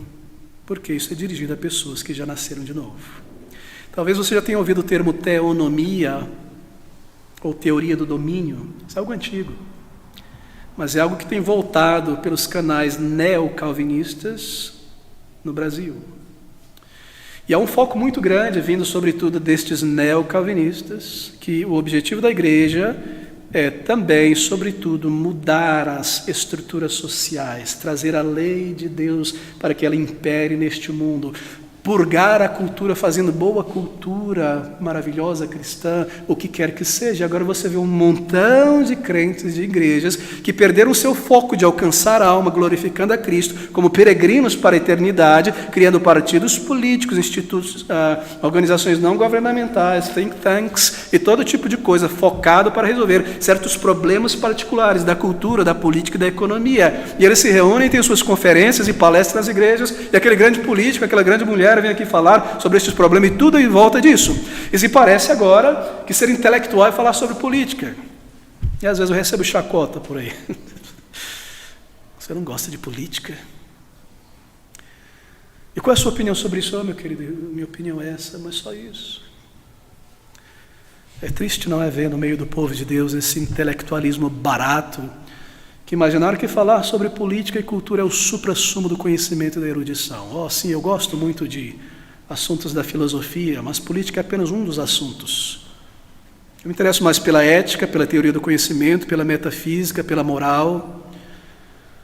porque isso é dirigido a pessoas que já nasceram de novo. Talvez você já tenha ouvido o termo teonomia, ou teoria do domínio. Isso é algo antigo, mas é algo que tem voltado pelos canais neocalvinistas no Brasil. E há um foco muito grande, vindo sobretudo destes neocalvinistas, que o objetivo da igreja é também, sobretudo, mudar as estruturas sociais, trazer a lei de Deus para que ela impere neste mundo, purgar a cultura, fazendo boa cultura maravilhosa cristã, o que quer que seja. Agora você vê um montão de crentes de igrejas que perderam o seu foco de alcançar a alma, glorificando a Cristo, como peregrinos para a eternidade, criando partidos políticos, institutos, organizações não governamentais, think tanks e todo tipo de coisa focado para resolver certos problemas particulares da cultura, da política e da economia. E eles se reúnem, têm suas conferências e palestras nas igrejas, e aquele grande político, aquela grande mulher vem aqui falar sobre estes problemas e tudo em volta disso. E se parece agora que ser intelectual é falar sobre política. E às vezes eu recebo chacota por aí. Você não gosta de política? E qual é a sua opinião sobre isso? Meu querido, minha opinião é essa, mas só isso. É triste, não é, ver no meio do povo de Deus esse intelectualismo barato, que imaginaram que falar sobre política e cultura é o suprassumo do conhecimento e da erudição. Sim, eu gosto muito de assuntos da filosofia, mas política é apenas um dos assuntos. Eu me interesso mais pela ética, pela teoria do conhecimento, pela metafísica, pela moral.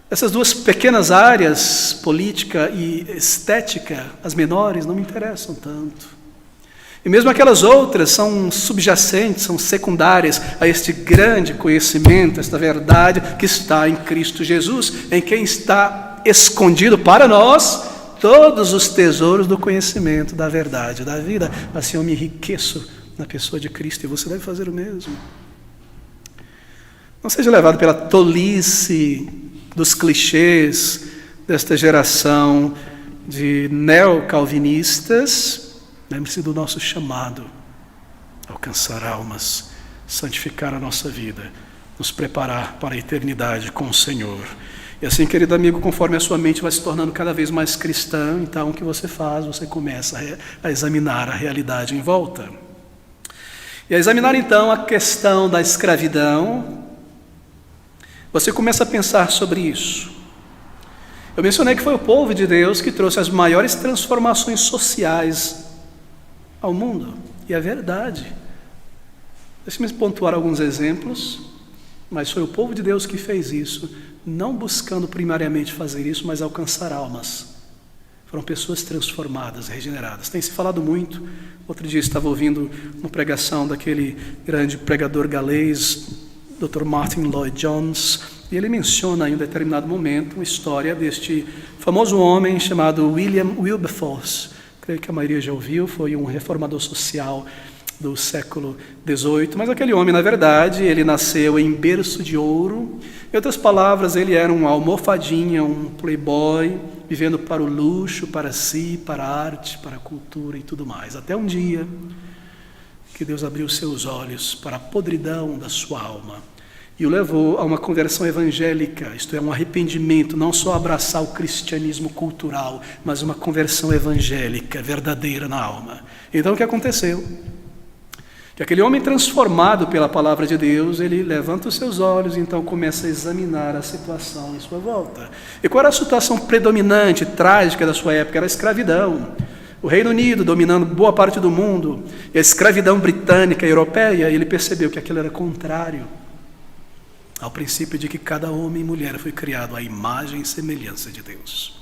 Essas duas pequenas áreas, política e estética, as menores, não me interessam tanto. E mesmo aquelas outras são subjacentes, são secundárias a este grande conhecimento, esta verdade que está em Cristo Jesus, em quem está escondido para nós todos os tesouros do conhecimento, da verdade, da vida. Assim eu me enriqueço na pessoa de Cristo, e você deve fazer o mesmo. Não seja levado pela tolice dos clichês desta geração de neocalvinistas. Lembre-se do nosso chamado: alcançar almas, santificar a nossa vida, nos preparar para a eternidade com o Senhor. E assim, querido amigo, conforme a sua mente vai se tornando cada vez mais cristã, então o que você faz? Você começa a examinar a realidade em volta. E a examinar então a questão da escravidão, você começa a pensar sobre isso. Eu mencionei que foi o povo de Deus que trouxe as maiores transformações sociais ao mundo. E é verdade. Deixe-me pontuar alguns exemplos, mas foi o povo de Deus que fez isso, não buscando primariamente fazer isso, mas alcançar almas. Foram pessoas transformadas, regeneradas. Tem se falado muito. Outro dia estava ouvindo uma pregação daquele grande pregador galês, Dr. Martin Lloyd-Jones, e ele menciona em um determinado momento uma história deste famoso homem chamado William Wilberforce. Creio que a maioria já ouviu, foi um reformador social do século XVIII, mas aquele homem, na verdade, ele nasceu em berço de ouro. Em outras palavras, ele era um almofadinha, um playboy, vivendo para o luxo, para si, para a arte, para a cultura e tudo mais. Até um dia que Deus abriu seus olhos para a podridão da sua alma e o levou a uma conversão evangélica, isto é, um arrependimento, não só abraçar o cristianismo cultural, mas uma conversão evangélica, verdadeira na alma. Então o que aconteceu? Que aquele homem transformado pela palavra de Deus, ele levanta os seus olhos e então começa a examinar a situação em sua volta. E qual era a situação predominante, trágica da sua época? Era a escravidão. O Reino Unido dominando boa parte do mundo, e a escravidão britânica e europeia. E ele percebeu que aquilo era contrário ao princípio de que cada homem e mulher foi criado à imagem e semelhança de Deus.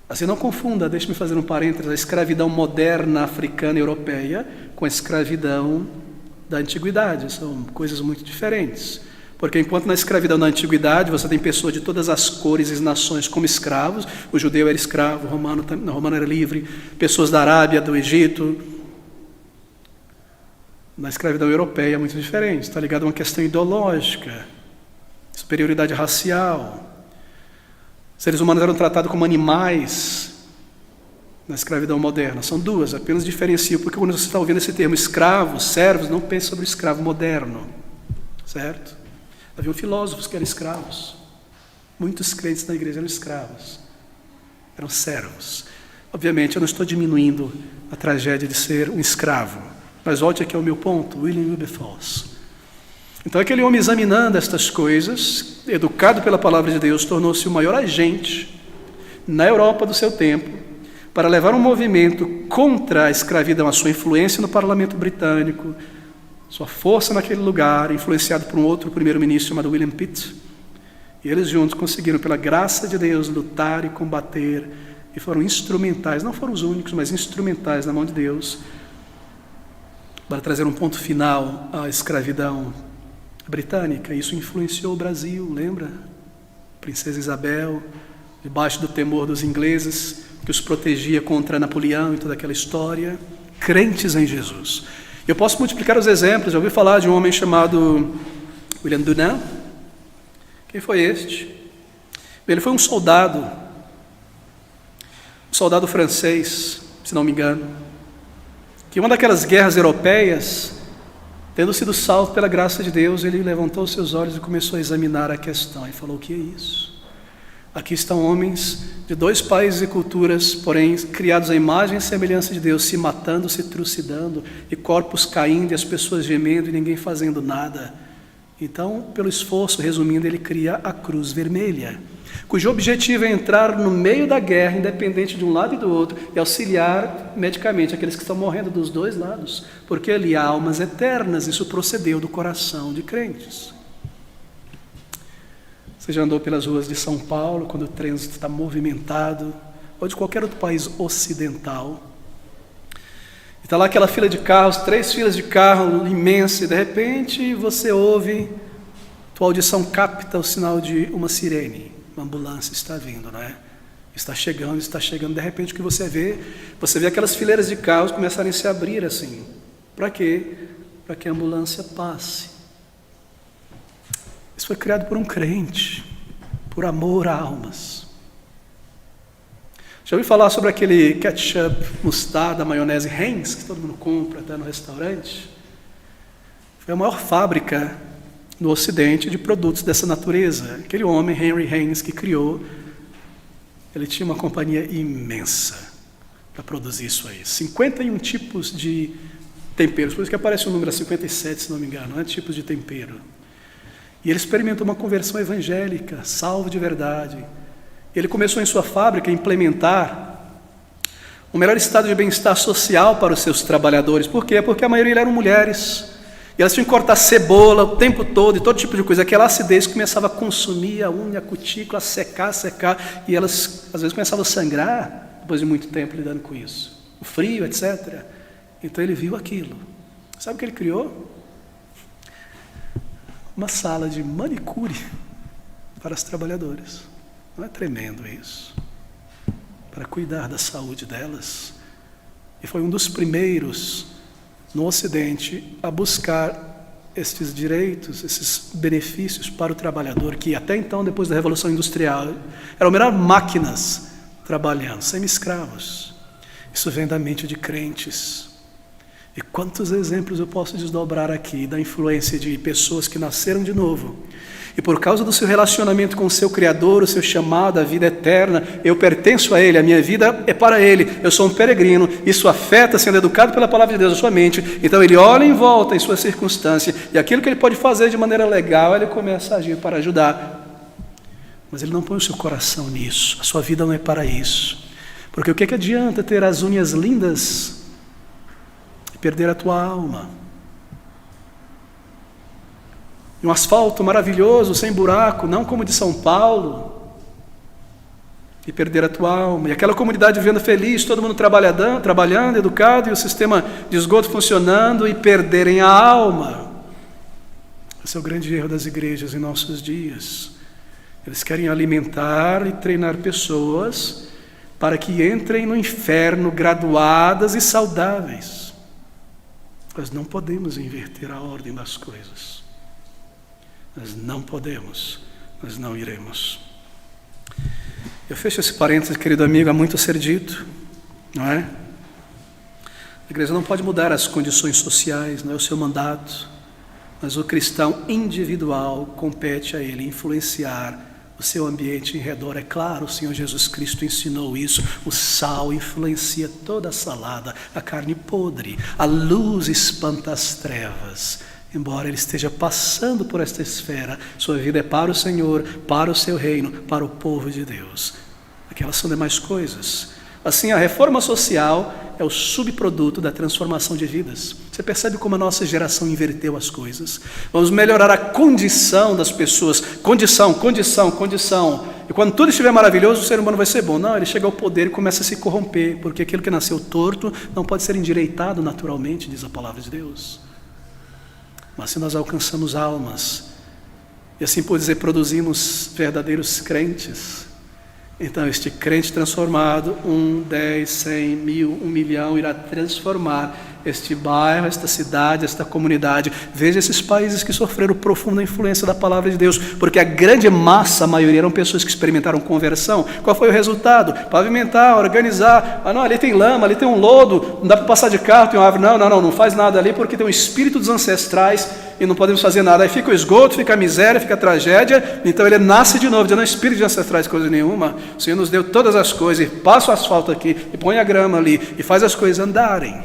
Assim, não confunda, deixe-me fazer um parênteses, a escravidão moderna africana e europeia com a escravidão da antiguidade. São coisas muito diferentes. Porque enquanto na escravidão da antiguidade você tem pessoas de todas as cores e nações como escravos, o judeu era escravo, o romano era livre, pessoas da Arábia, do Egito. Na escravidão europeia é muito diferente, está ligado a uma questão ideológica, superioridade racial. Seres humanos eram tratados como animais na escravidão moderna. São duas, apenas diferencio, porque quando você está ouvindo esse termo escravos, servos, não pense sobre o escravo moderno, certo? Havia filósofos que eram escravos. Muitos crentes na igreja eram escravos, eram servos. Obviamente, eu não estou diminuindo a tragédia de ser um escravo, mas volte aqui ao meu ponto, William Wilberforce. Então aquele homem, examinando estas coisas, educado pela palavra de Deus, tornou-se o maior agente na Europa do seu tempo para levar um movimento contra a escravidão, a sua influência no parlamento britânico, sua força naquele lugar, influenciado por um outro primeiro-ministro chamado William Pitt. E eles juntos conseguiram, pela graça de Deus, lutar e combater, e foram instrumentais, não foram os únicos, mas instrumentais na mão de Deus, para trazer um ponto final à escravidão britânica. Isso influenciou o Brasil, lembra? Princesa Isabel, debaixo do temor dos ingleses, que os protegia contra Napoleão e toda aquela história, crentes em Jesus. Eu posso multiplicar os exemplos. Já ouvi falar de um homem chamado William Dunant. Quem foi este? Ele foi um soldado francês, se não me engano, que uma daquelas guerras europeias, tendo sido salvo pela graça de Deus, ele levantou os seus olhos e começou a examinar a questão. E falou: o que é isso? Aqui estão homens de dois países e culturas, porém criados à imagem e semelhança de Deus, se matando, se trucidando, e corpos caindo, e as pessoas gemendo, e ninguém fazendo nada. Então, pelo esforço, resumindo, ele cria a Cruz Vermelha, cujo objetivo é entrar no meio da guerra, independente de um lado e do outro, e auxiliar medicamente aqueles que estão morrendo dos dois lados, porque ali há almas eternas. Isso procedeu do coração de crentes. Você já andou pelas ruas de São Paulo, quando o trânsito está movimentado, ou de qualquer outro país ocidental, e está lá aquela fila de carros, 3 filas de carro imensa, e de repente você ouve, tua audição capta o sinal de uma sirene, uma ambulância está vindo, não é? Está chegando, de repente o que você vê aquelas fileiras de carros começarem a se abrir assim. Para quê? Para que a ambulância passe. Isso foi criado por um crente, por amor a almas. Já ouviu falar sobre aquele ketchup, mostarda, maionese Heinz, que todo mundo compra até no restaurante? Foi a maior fábrica no Ocidente de produtos dessa natureza. Aquele homem, Henry Heinz, que criou, ele tinha uma companhia imensa para produzir isso aí. 51 tipos de temperos, por isso que aparece o número 57, se não me engano, né? Tipos de tempero. E ele experimentou uma conversão evangélica, salvo de verdade. Ele começou em sua fábrica a implementar um melhor estado de bem-estar social para os seus trabalhadores. Por quê? Porque a maioria eram mulheres. E elas tinham que cortar cebola o tempo todo e todo tipo de coisa. Aquela acidez começava a consumir a unha, a cutícula, a secar. E elas, às vezes, começavam a sangrar depois de muito tempo lidando com isso. O frio, etc. Então ele viu aquilo. Sabe o que ele criou? Uma sala de manicure para as trabalhadoras. Não é tremendo isso? Para cuidar da saúde delas. E foi um dos primeiros no Ocidente a buscar esses direitos, esses benefícios para o trabalhador, que até então, depois da Revolução Industrial, eram meras máquinas trabalhando, semi-escravos. Isso vem da mente de crentes. E quantos exemplos eu posso desdobrar aqui da influência de pessoas que nasceram de novo, e por causa do seu relacionamento com o seu Criador, o seu chamado, a vida eterna, eu pertenço a Ele, a minha vida é para Ele, eu sou um peregrino, isso afeta, sendo educado pela palavra de Deus, a sua mente. Então ele olha em volta em sua circunstância, e aquilo que ele pode fazer de maneira legal, ele começa a agir para ajudar. Mas ele não põe o seu coração nisso, a sua vida não é para isso. Porque o que adianta ter as unhas lindas e perder a tua alma? Um asfalto maravilhoso, sem buraco, não como o de São Paulo, e perder a tua alma. E aquela comunidade vivendo feliz, todo mundo trabalhando, educado, e o sistema de esgoto funcionando, e perderem a alma. Esse é o grande erro das igrejas em nossos dias. Eles querem alimentar e treinar pessoas para que entrem no inferno graduadas e saudáveis. Nós não podemos inverter a ordem das coisas. Nós não podemos, nós não iremos. Eu fecho esse parênteses, querido amigo, há muito a ser dito, não é? A igreja não pode mudar as condições sociais, não é o seu mandato, mas o cristão individual compete a ele influenciar o seu ambiente em redor. É claro, o Senhor Jesus Cristo ensinou isso. O sal influencia toda a salada, a carne podre, a luz espanta as trevas. Embora ele esteja passando por esta esfera, sua vida é para o Senhor, para o seu reino, para o povo de Deus. Aquelas são demais coisas. Assim, a reforma social é o subproduto da transformação de vidas. Você percebe como a nossa geração inverteu as coisas? Vamos melhorar a condição das pessoas. Condição. E quando tudo estiver maravilhoso, o ser humano vai ser bom. Não, ele chega ao poder e começa a se corromper, porque aquilo que nasceu torto não pode ser endireitado naturalmente, diz a palavra de Deus. Mas se nós alcançamos almas, e assim por dizer, produzimos verdadeiros crentes, então este crente transformado, 1, 10, 100, 1000, 1 milhão, irá transformar este bairro, esta cidade, esta comunidade. Veja esses países que sofreram profunda influência da palavra de Deus, porque a grande massa, a maioria, eram pessoas que experimentaram conversão. Qual foi o resultado? Pavimentar, organizar. Ah, não, ali tem lama, ali tem um lodo, não dá para passar de carro, tem uma árvore. Não faz nada ali, porque tem um espírito dos ancestrais e não podemos fazer nada. Aí fica o esgoto, fica a miséria, fica a tragédia. Então ele nasce de novo, dizendo, não, espírito de ancestrais, coisa nenhuma. O Senhor nos deu todas as coisas, e passa o asfalto aqui, e põe a grama ali, e faz as coisas andarem.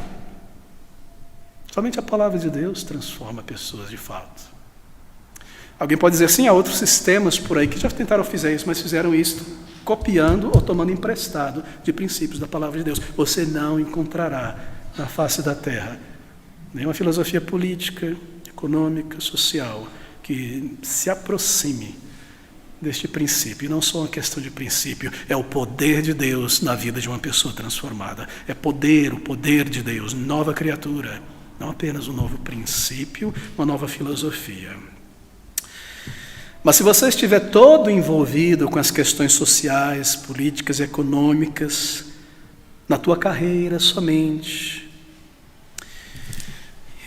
Somente a palavra de Deus transforma pessoas de fato. Alguém pode dizer assim, há outros sistemas por aí que já tentaram fazer isso, mas fizeram isso copiando ou tomando emprestado de princípios da palavra de Deus. Você não encontrará na face da terra nenhuma filosofia política, econômica, social que se aproxime deste princípio. E não só uma questão de princípio, é o poder de Deus na vida de uma pessoa transformada. É o poder de Deus, nova criatura, não apenas um novo princípio, uma nova filosofia. Mas se você estiver todo envolvido com as questões sociais, políticas e econômicas, na tua carreira somente,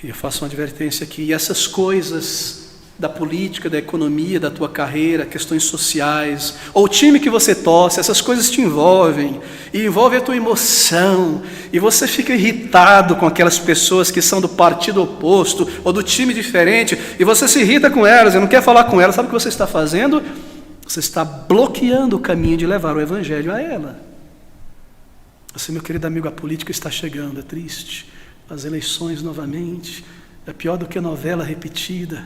eu faço uma advertência aqui, e essas coisas da política, da economia, da tua carreira, questões sociais, ou o time que você torce, essas coisas te envolvem, e envolvem a tua emoção, e você fica irritado com aquelas pessoas que são do partido oposto, ou do time diferente, e você se irrita com elas, e não quer falar com elas, sabe o que você está fazendo? Você está bloqueando o caminho de levar o evangelho a ela. Assim, meu querido amigo, a política está chegando, é triste, as eleições novamente, é pior do que novela repetida.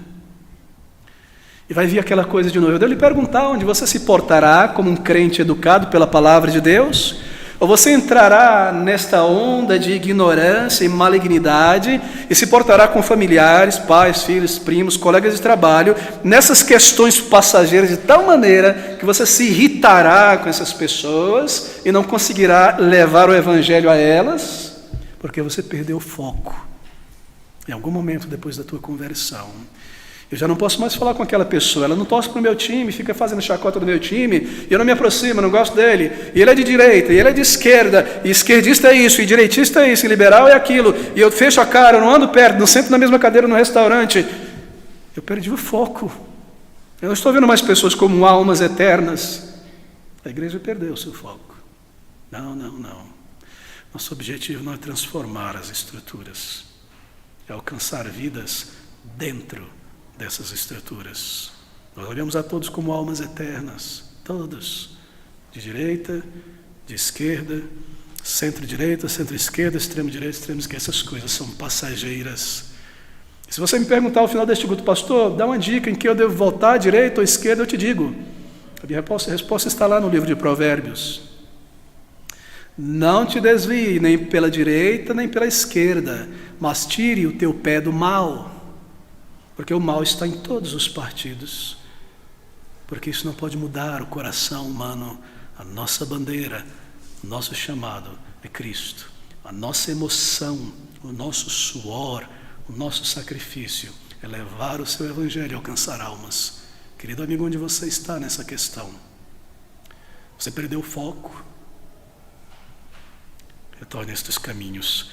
E vai vir aquela coisa de novo. Eu devo lhe perguntar onde você se portará como um crente educado pela palavra de Deus? Ou você entrará nesta onda de ignorância e malignidade e se portará com familiares, pais, filhos, primos, colegas de trabalho, nessas questões passageiras de tal maneira que você se irritará com essas pessoas e não conseguirá levar o evangelho a elas, porque você perdeu o foco em algum momento depois da tua conversão. Eu já não posso mais falar com aquela pessoa, ela não torce para o meu time, fica fazendo chacota do meu time, e eu não me aproximo, eu não gosto dele, e ele é de direita, e ele é de esquerda, e esquerdista é isso, e direitista é isso, e liberal é aquilo, e eu fecho a cara, eu não ando perto, não sento na mesma cadeira no restaurante. Eu perdi o foco, eu não estou vendo mais pessoas como almas eternas. A igreja perdeu o seu foco. Não. Nosso objetivo não é transformar as estruturas, é alcançar vidas dentro dessas estruturas. Nós olhamos a todos como almas eternas, todos, de direita, de esquerda, centro-direita, centro-esquerda, extremo-direita, extremo-esquerda. Essas coisas são passageiras. Se você me perguntar ao final deste culto, pastor, dá uma dica em que eu devo voltar, à direita ou à esquerda, eu te digo. A minha resposta está lá no livro de Provérbios. Não te desvie nem pela direita nem pela esquerda, mas tire o teu pé do mal. Porque o mal está em todos os partidos. Porque isso não pode mudar o coração humano. A nossa bandeira, o nosso chamado é Cristo. A nossa emoção, o nosso suor, o nosso sacrifício é levar o seu evangelho e alcançar almas. Querido amigo, onde você está nessa questão? Você perdeu o foco? Retorne a estes caminhos.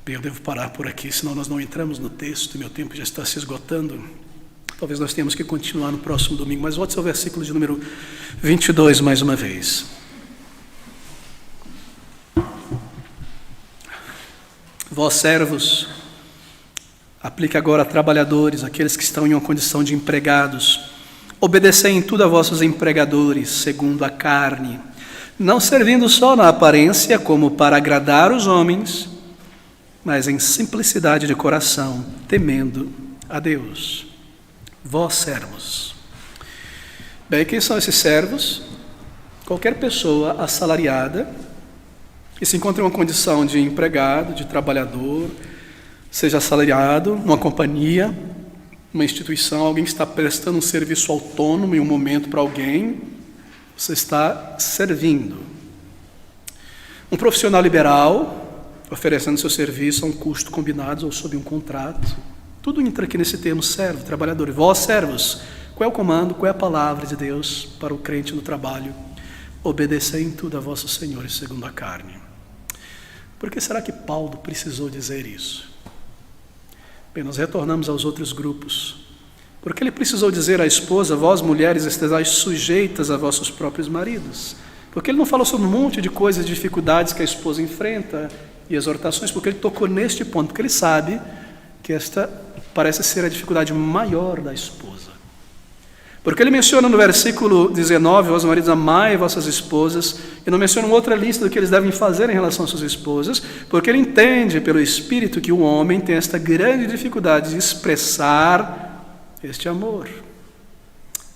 Bem, eu devo parar por aqui, senão nós não entramos no texto e meu tempo já está se esgotando. Talvez nós tenhamos que continuar no próximo domingo, mas volte ao versículo de número 22 mais uma vez. Vós servos, aplique agora a trabalhadores, aqueles que estão em uma condição de empregados. Obedecei em tudo a vossos empregadores, segundo a carne, não servindo só na aparência como para agradar os homens, mas em simplicidade de coração, temendo a Deus. Vós servos. Bem, quem são esses servos? Qualquer pessoa assalariada que se encontra em uma condição de empregado, de trabalhador, seja assalariado numa companhia, uma instituição, alguém que está prestando um serviço autônomo em um momento para alguém, você está servindo. Um profissional liberal, oferecendo seu serviço a um custo combinado ou sob um contrato. Tudo entra aqui nesse termo servo, trabalhador. E vós, servos, qual é o comando, qual é a palavra de Deus para o crente no trabalho? Obedecei em tudo a vossos senhores segundo a carne. Por que será que Paulo precisou dizer isso? Bem, nós retornamos aos outros grupos. Porque ele precisou dizer à esposa, vós mulheres estejais sujeitas a vossos próprios maridos. Porque ele não falou sobre um monte de coisas, dificuldades que a esposa enfrenta e exortações, porque ele tocou neste ponto, porque ele sabe que esta parece ser a dificuldade maior da esposa. Porque ele menciona no versículo 19, vós maridos amai vossas esposas, e não menciona uma outra lista do que eles devem fazer em relação às suas esposas, porque ele entende pelo Espírito que o homem tem esta grande dificuldade de expressar este amor.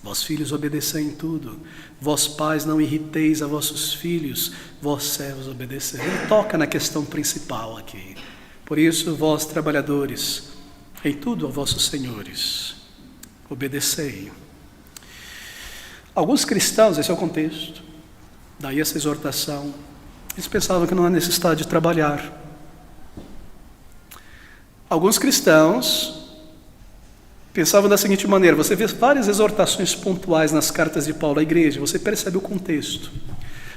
Vós filhos, obedecei em tudo. Vós pais, não irriteis a vossos filhos. Vós servos, obedecei. Ele toca na questão principal aqui. Por isso, vós trabalhadores, em tudo a vossos senhores, obedecei. Alguns cristãos, esse é o contexto, daí essa exortação, eles pensavam que não há necessidade de trabalhar. Alguns cristãos pensavam da seguinte maneira: você vê várias exortações pontuais nas cartas de Paulo à igreja, você percebe o contexto.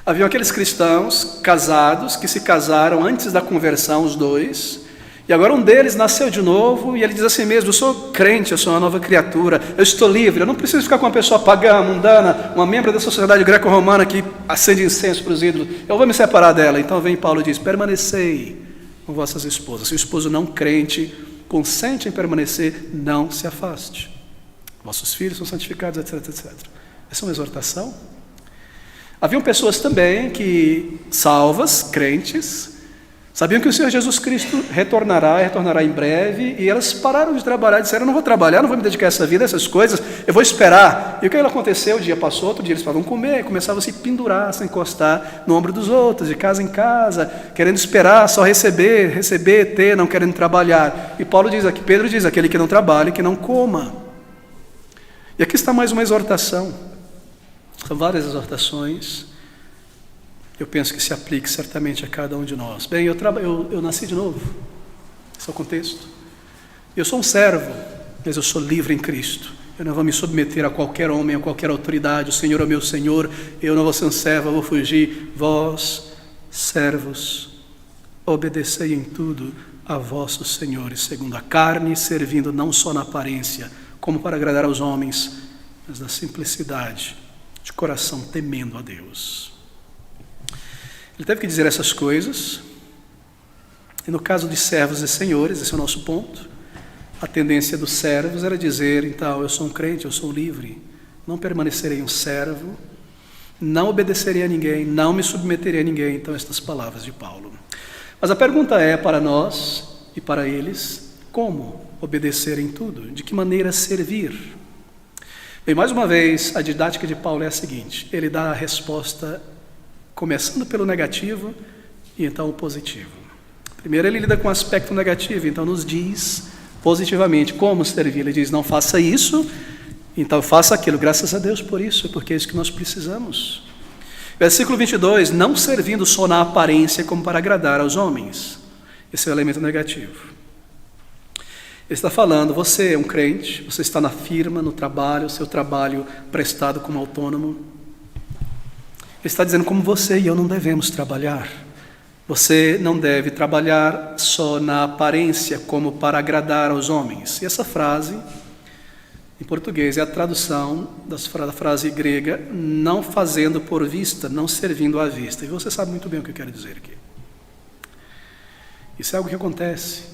Haviam aqueles cristãos casados que se casaram antes da conversão, os dois, e agora um deles nasceu de novo e ele diz assim mesmo: eu sou crente, eu sou uma nova criatura, eu estou livre, eu não preciso ficar com uma pessoa pagã, mundana, uma membro da sociedade greco-romana que acende incenso para os ídolos, eu vou me separar dela. Então vem Paulo e diz: permanecei com vossas esposas. Se o esposo não crente consente em permanecer, não se afaste. Vossos filhos são santificados, etc, etc. Essa é uma exortação. Haviam pessoas também que, salvas, crentes, sabiam que o Senhor Jesus Cristo retornará em breve, e elas pararam de trabalhar, disseram: eu não vou trabalhar, não vou me dedicar a essa vida, a essas coisas, eu vou esperar. E o que aconteceu? O dia passou, outro dia eles falavam comer, começavam a se pendurar, a se encostar no ombro dos outros, de casa em casa, querendo esperar, só receber, ter, não querendo trabalhar. E Paulo diz aqui, Pedro diz: aquele que não trabalha, que não coma. E aqui está mais uma exortação. São várias exortações. Eu penso que se aplique certamente a cada um de nós. Bem, eu nasci de novo. Esse é o contexto. Eu sou um servo, mas eu sou livre em Cristo. Eu não vou me submeter a qualquer homem, a qualquer autoridade. O Senhor é o meu Senhor. Eu não vou ser um servo, eu vou fugir. Vós, servos, obedecei em tudo a vossos senhores, segundo a carne, servindo não só na aparência, como para agradar aos homens, mas na simplicidade, de coração temendo a Deus. Ele teve que dizer essas coisas, e no caso de servos e senhores, esse é o nosso ponto, a tendência dos servos era dizer: então, eu sou um crente, eu sou livre, não permanecerei um servo, não obedecerei a ninguém, não me submeterei a ninguém. Então, estas palavras de Paulo. Mas a pergunta é para nós e para eles: como obedecer em tudo? De que maneira servir? Bem, mais uma vez, a didática de Paulo é a seguinte: ele dá a resposta começando pelo negativo e então o positivo. Primeiro ele lida com o aspecto negativo, então nos diz positivamente como servir. Ele diz: não faça isso, então faça aquilo. Graças a Deus por isso, porque é isso que nós precisamos. Versículo 22, não servindo só na aparência como para agradar aos homens. Esse é o elemento negativo. Ele está falando: você é um crente, você está na firma, no trabalho, seu trabalho prestado como autônomo. Ele está dizendo como você e eu não devemos trabalhar. Você não deve trabalhar só na aparência como para agradar aos homens. E essa frase, em português, é a tradução da frase grega: não fazendo por vista, não servindo à vista. E você sabe muito bem o que eu quero dizer aqui. Isso é algo que acontece.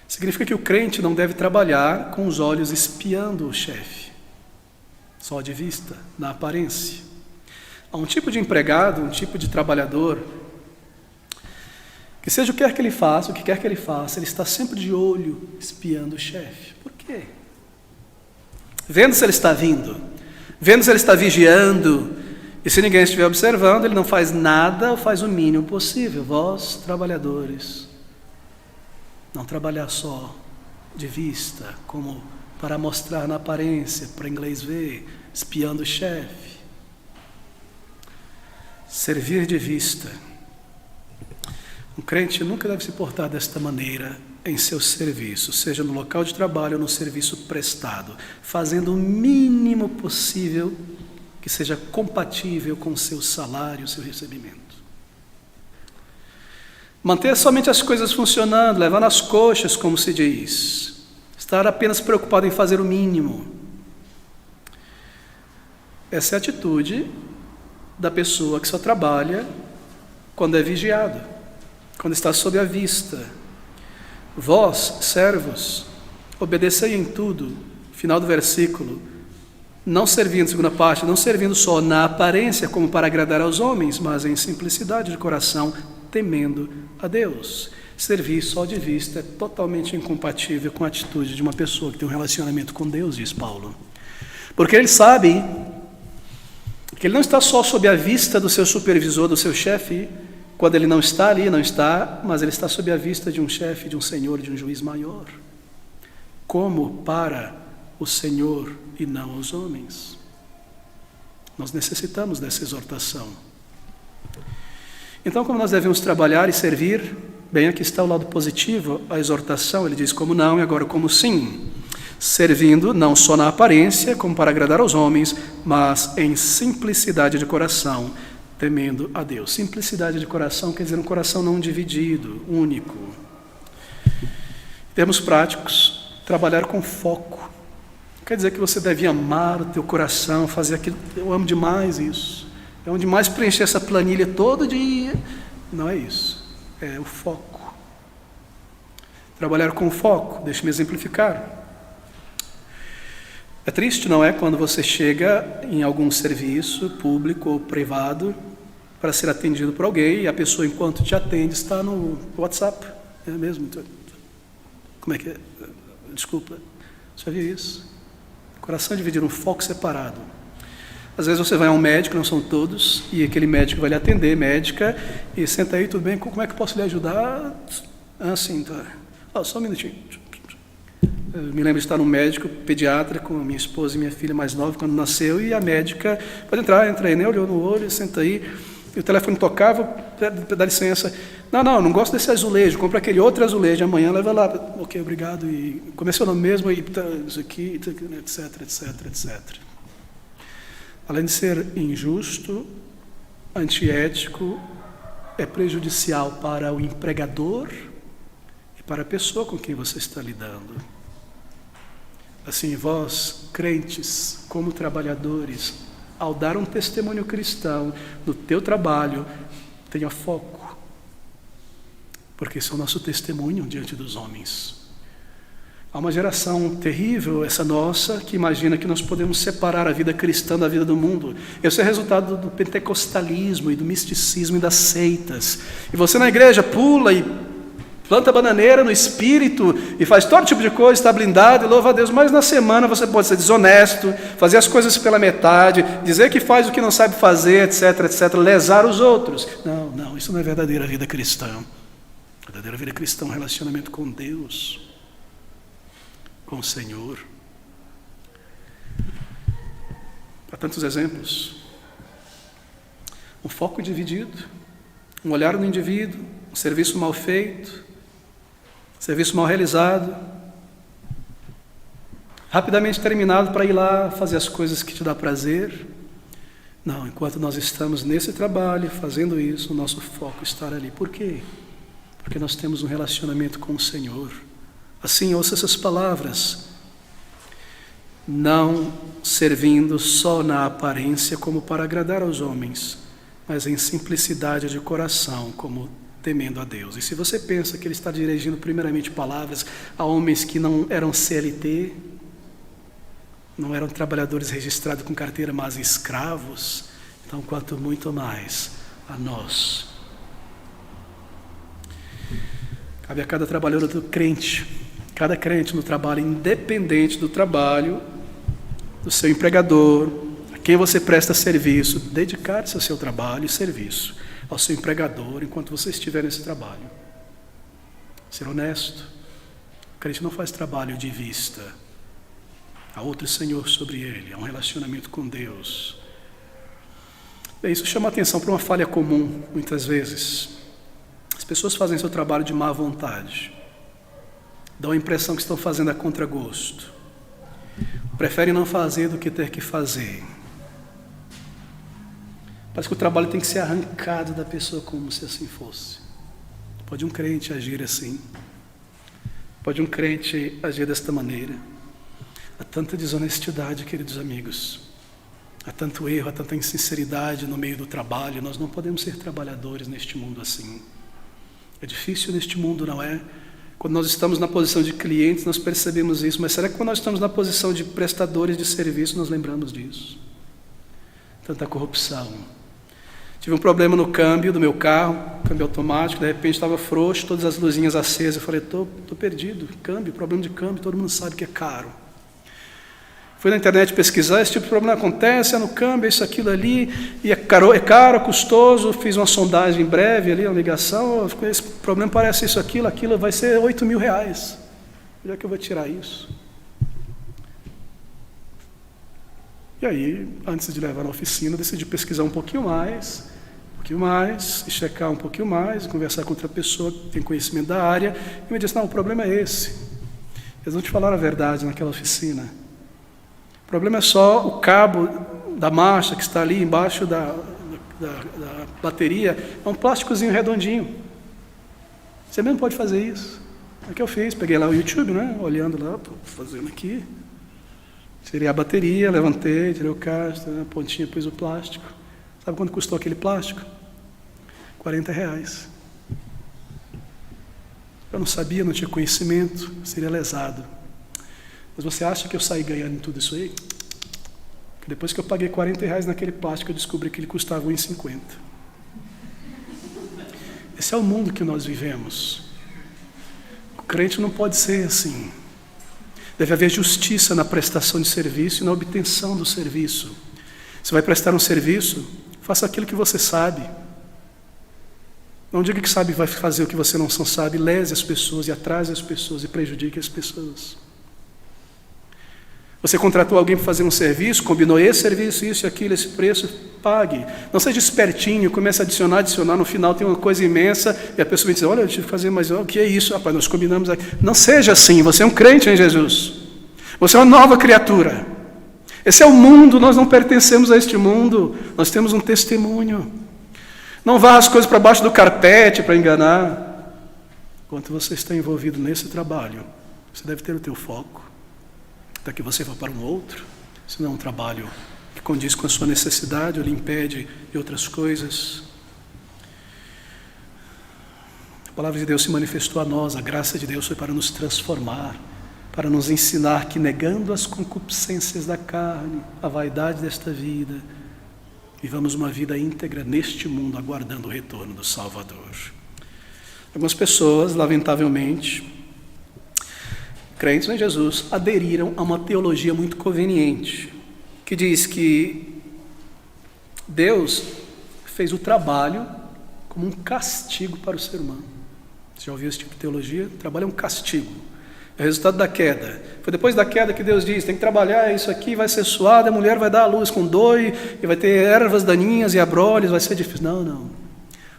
Significa que o crente não deve trabalhar com os olhos espiando o chefe, só de vista, na aparência. Há um tipo de empregado, um tipo de trabalhador, que seja o que quer que ele faça, ele está sempre de olho espiando o chefe. Por quê? Vendo se ele está vindo, vendo se ele está vigiando, e se ninguém estiver observando, ele não faz nada ou faz o mínimo possível. Vós, trabalhadores, não trabalhar só de vista, como para mostrar na aparência, para inglês ver, espiando o chefe. Servir de vista. Um crente nunca deve se portar desta maneira em seu serviço, seja no local de trabalho ou no serviço prestado, fazendo o mínimo possível que seja compatível com o seu salário, o seu recebimento. Manter somente as coisas funcionando, levar nas coxas, como se diz. Estar apenas preocupado em fazer o mínimo. Essa é a atitude da pessoa que só trabalha quando é vigiado, quando está sob a vista. Vós, servos, obedecei em tudo. Final do versículo. Não servindo, segunda parte, não servindo só na aparência como para agradar aos homens, mas em simplicidade de coração, temendo a Deus. Servir só de vista é totalmente incompatível com a atitude de uma pessoa que tem um relacionamento com Deus, diz Paulo. Porque ele sabe que ele não está só sob a vista do seu supervisor, do seu chefe, quando ele não está ali, não está, mas ele está sob a vista de um chefe, de um senhor, de um juiz maior. Como para o Senhor e não os homens. Nós necessitamos dessa exortação. Então, como nós devemos trabalhar e servir? Bem, aqui está o lado positivo, a exortação, ele diz como não e agora como sim. Servindo não só na aparência, como para agradar aos homens, mas em simplicidade de coração, temendo a Deus. Simplicidade de coração quer dizer um coração não dividido, único. Em termos práticos, trabalhar com foco. Quer dizer que você deve amar o teu coração, fazer aquilo. Eu amo demais isso. Eu amo demais preencher essa planilha todo dia. Não é isso. É o foco. Trabalhar com foco, deixe-me exemplificar. É triste, não é, quando você chega em algum serviço público ou privado para ser atendido por alguém e a pessoa, enquanto te atende, está no WhatsApp. É mesmo? Como é que é? Desculpa. Já viu isso? Coração dividido, um foco separado. Às vezes você vai a um médico, não são todos, e aquele médico vai lhe atender, médica, e senta aí, tudo bem, como é que eu posso lhe ajudar? Sim, tá. Só um minutinho. Eu me lembro de estar num médico pediatra com a minha esposa e minha filha mais nova quando nasceu, e a médica, pode entrar, entra aí, né? Olhou no olho, senta aí, e o telefone tocava, dá licença. Não gosto desse azulejo, compra aquele outro azulejo, amanhã leva lá. Ok, obrigado, e começou no mesmo, e isso aqui, etc. Além de ser injusto, antiético, é prejudicial para o empregador e para a pessoa com quem você está lidando. Assim, vós, crentes, como trabalhadores, ao dar um testemunho cristão no teu trabalho, tenha foco, porque esse é o nosso testemunho diante dos homens. Há uma geração terrível, essa nossa, que imagina que nós podemos separar a vida cristã da vida do mundo. Esse é resultado do pentecostalismo e do misticismo e das seitas. E você na igreja pula e planta bananeira no espírito e faz todo tipo de coisa, está blindado e louva a Deus. Mas na semana você pode ser desonesto, fazer as coisas pela metade, dizer que faz o que não sabe fazer, etc, lesar os outros. Não, isso não é verdadeira vida cristã. A verdadeira vida cristã é um relacionamento com Deus, com o Senhor. Há tantos exemplos. Um foco dividido, um olhar no indivíduo, um serviço mal feito, serviço mal realizado, rapidamente terminado para ir lá fazer as coisas que te dá prazer. Não, enquanto nós estamos nesse trabalho, fazendo isso, o nosso foco está ali. Por quê? Porque nós temos um relacionamento com o Senhor. Assim, ouça essas palavras: não servindo só na aparência como para agradar aos homens, mas em simplicidade de coração, como temendo a Deus. E se você pensa que ele está dirigindo primeiramente palavras a homens que não eram CLT, não eram trabalhadores registrados com carteira, mas escravos, então quanto muito mais a nós. Cabe a cada trabalhador do crente, cada crente no trabalho, independente do trabalho, do seu empregador, a quem você presta serviço, dedicar-se ao seu trabalho e serviço, ao seu empregador, enquanto você estiver nesse trabalho. Ser honesto. O crente não faz trabalho de vista. Há outro Senhor sobre ele, há um relacionamento com Deus. Bem, isso chama a atenção para uma falha comum, muitas vezes. As pessoas fazem seu trabalho de má vontade. Dão a impressão que estão fazendo a contragosto. Preferem não fazer do que ter que fazer. Parece que o trabalho tem que ser arrancado da pessoa como se assim fosse. Pode um crente agir assim? Pode um crente agir desta maneira? Há tanta desonestidade, queridos amigos. Há tanto erro, há tanta insinceridade no meio do trabalho. Nós não podemos ser trabalhadores neste mundo assim. É difícil neste mundo, não é? Quando nós estamos na posição de clientes, nós percebemos isso. Mas será que quando nós estamos na posição de prestadores de serviço, nós lembramos disso? Tanta corrupção. Tive um problema no câmbio do meu carro, câmbio automático, de repente estava frouxo, todas as luzinhas acesas. Eu falei, estou perdido, câmbio, problema de câmbio, todo mundo sabe que é caro. Fui na internet pesquisar, esse tipo de problema acontece, é no câmbio, isso, aquilo ali, e é caro, custoso, fiz uma sondagem em breve ali, uma ligação, esse problema parece isso, aquilo vai ser R$8.000. Onde é que eu vou tirar isso? E aí, antes de levar na oficina, decidi pesquisar um pouquinho mais, e checar um pouquinho mais, e conversar com outra pessoa que tem conhecimento da área, e me disse, não, o problema é esse. Eles não te falaram a verdade naquela oficina. O problema é só o cabo da marcha que está ali embaixo da bateria, é um plásticozinho redondinho. Você mesmo pode fazer isso. É o que eu fiz, peguei lá o YouTube, né, olhando lá, fazendo aqui. Tirei a bateria, levantei, tirei o castro, a pontinha, pus o plástico. Sabe quanto custou aquele plástico? R$40. Eu não sabia, não tinha conhecimento, seria lesado. Mas você acha que eu saí ganhando em tudo isso aí? Porque depois que eu paguei R$40 naquele plástico, eu descobri que ele custava R$1,50. Esse é o mundo que nós vivemos. O crente não pode ser assim. Deve haver justiça na prestação de serviço e na obtenção do serviço. Você vai prestar um serviço, faça aquilo que você sabe. Não diga que sabe vai fazer o que você não sabe, lese as pessoas e atrase as pessoas e prejudique as pessoas. Você contratou alguém para fazer um serviço, combinou esse serviço, isso e aquilo, esse preço, pague. Não seja espertinho, comece a adicionar, no final tem uma coisa imensa e a pessoa vai dizer, olha, eu tive que fazer, mas o que é isso? Rapaz, nós combinamos aqui. Não seja assim, você é um crente em Jesus. Você é uma nova criatura. Esse é o mundo, nós não pertencemos a este mundo, nós temos um testemunho. Não vá as coisas para baixo do carpete para enganar. Enquanto você está envolvido nesse trabalho, você deve ter o teu foco. Até que você vá para um outro, se não é um trabalho que condiz com a sua necessidade ou lhe impede de outras coisas. A palavra de Deus se manifestou a nós, a graça de Deus foi para nos transformar, para nos ensinar que negando as concupiscências da carne, a vaidade desta vida, vivamos uma vida íntegra neste mundo, aguardando o retorno do Salvador. Algumas pessoas, lamentavelmente, crentes em Jesus, aderiram a uma teologia muito conveniente, que diz que Deus fez o trabalho como um castigo para o ser humano. Você já ouviu esse tipo de teologia? O trabalho é um castigo. É o resultado da queda. Foi depois da queda que Deus diz, tem que trabalhar, isso aqui vai ser suado, a mulher vai dar à luz com dor, e vai ter ervas daninhas e abrolhos, vai ser difícil. Não.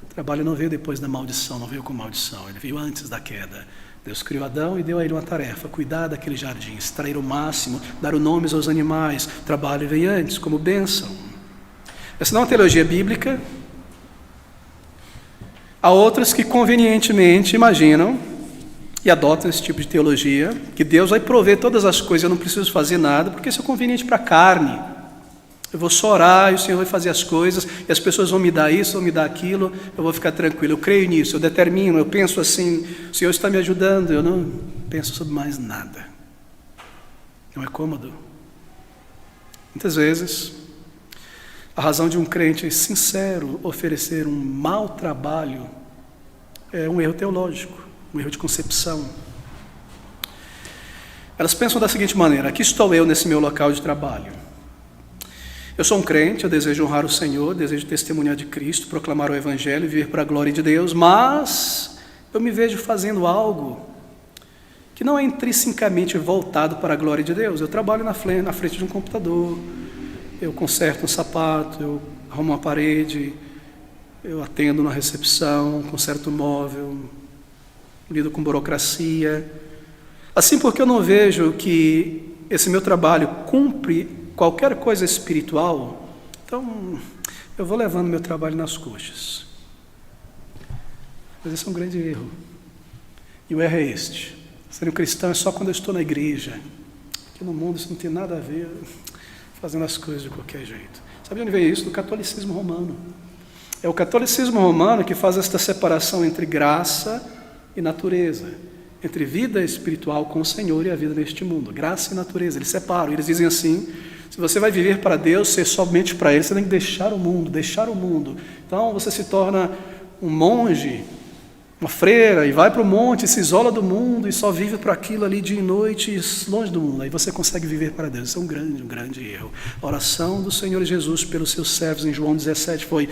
O trabalho não veio depois da maldição, não veio com maldição, ele veio antes da queda. Deus criou Adão e deu a ele uma tarefa, cuidar daquele jardim, extrair o máximo, dar nomes aos animais. O trabalho veio antes, como bênção. Essa não é uma teologia bíblica. Há outras que convenientemente imaginam e adotam esse tipo de teologia, que Deus vai prover todas as coisas, eu não preciso fazer nada, porque isso é conveniente para a carne. Eu vou só orar e o Senhor vai fazer as coisas, e as pessoas vão me dar isso, vão me dar aquilo, eu vou ficar tranquilo, eu creio nisso, eu determino, eu penso assim, o Senhor está me ajudando, eu não penso sobre mais nada. Não é cômodo? Muitas vezes, a razão de um crente sincero oferecer um mau trabalho é um erro teológico, um erro de concepção. Elas pensam da seguinte maneira, aqui estou eu nesse meu local de trabalho. Eu sou um crente, eu desejo honrar o Senhor, desejo testemunhar de Cristo, proclamar o Evangelho, viver para a glória de Deus, mas eu me vejo fazendo algo que não é intrinsecamente voltado para a glória de Deus. Eu trabalho na frente de um computador, eu conserto um sapato, eu arrumo uma parede, eu atendo na recepção, conserto um móvel, lido com burocracia. Assim, porque eu não vejo que esse meu trabalho cumpre qualquer coisa espiritual, então eu vou levando meu trabalho nas coxas. Mas esse é um grande erro. E o erro é este: ser um cristão é só quando eu estou na igreja. Aqui no mundo isso não tem nada a ver, fazendo as coisas de qualquer jeito. Sabe de onde veio isso? Do catolicismo romano. É o catolicismo romano que faz esta separação entre graça e natureza, entre vida espiritual com o Senhor e a vida neste mundo. Graça e natureza, eles separam. Eles dizem assim: se você vai viver para Deus, ser somente para Ele, você tem que deixar o mundo. Então você se torna um monge uma freira e vai para o monte, se isola do mundo e só vive para aquilo ali dia e noite, longe do mundo. Aí você consegue viver para Deus. Isso é um grande erro. A oração do Senhor Jesus pelos seus servos em João 17 foi: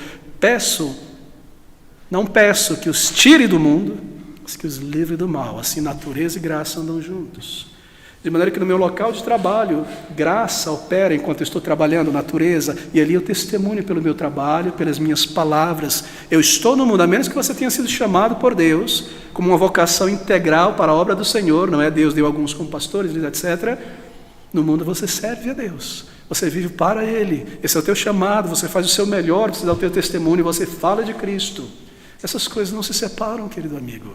não peço que os tire do mundo, mas que os livre do mal. Assim natureza e graça andam juntos. De maneira que no meu local de trabalho, graça opera enquanto eu estou trabalhando, natureza, e ali eu testemunho pelo meu trabalho, pelas minhas palavras. Eu estou no mundo, a menos que você tenha sido chamado por Deus, como uma vocação integral para a obra do Senhor, não é? Deus deu alguns como pastores, etc. No mundo você serve a Deus, você vive para Ele, esse é o teu chamado, você faz o seu melhor, você dá o teu testemunho, você fala de Cristo. Essas coisas não se separam, querido amigo.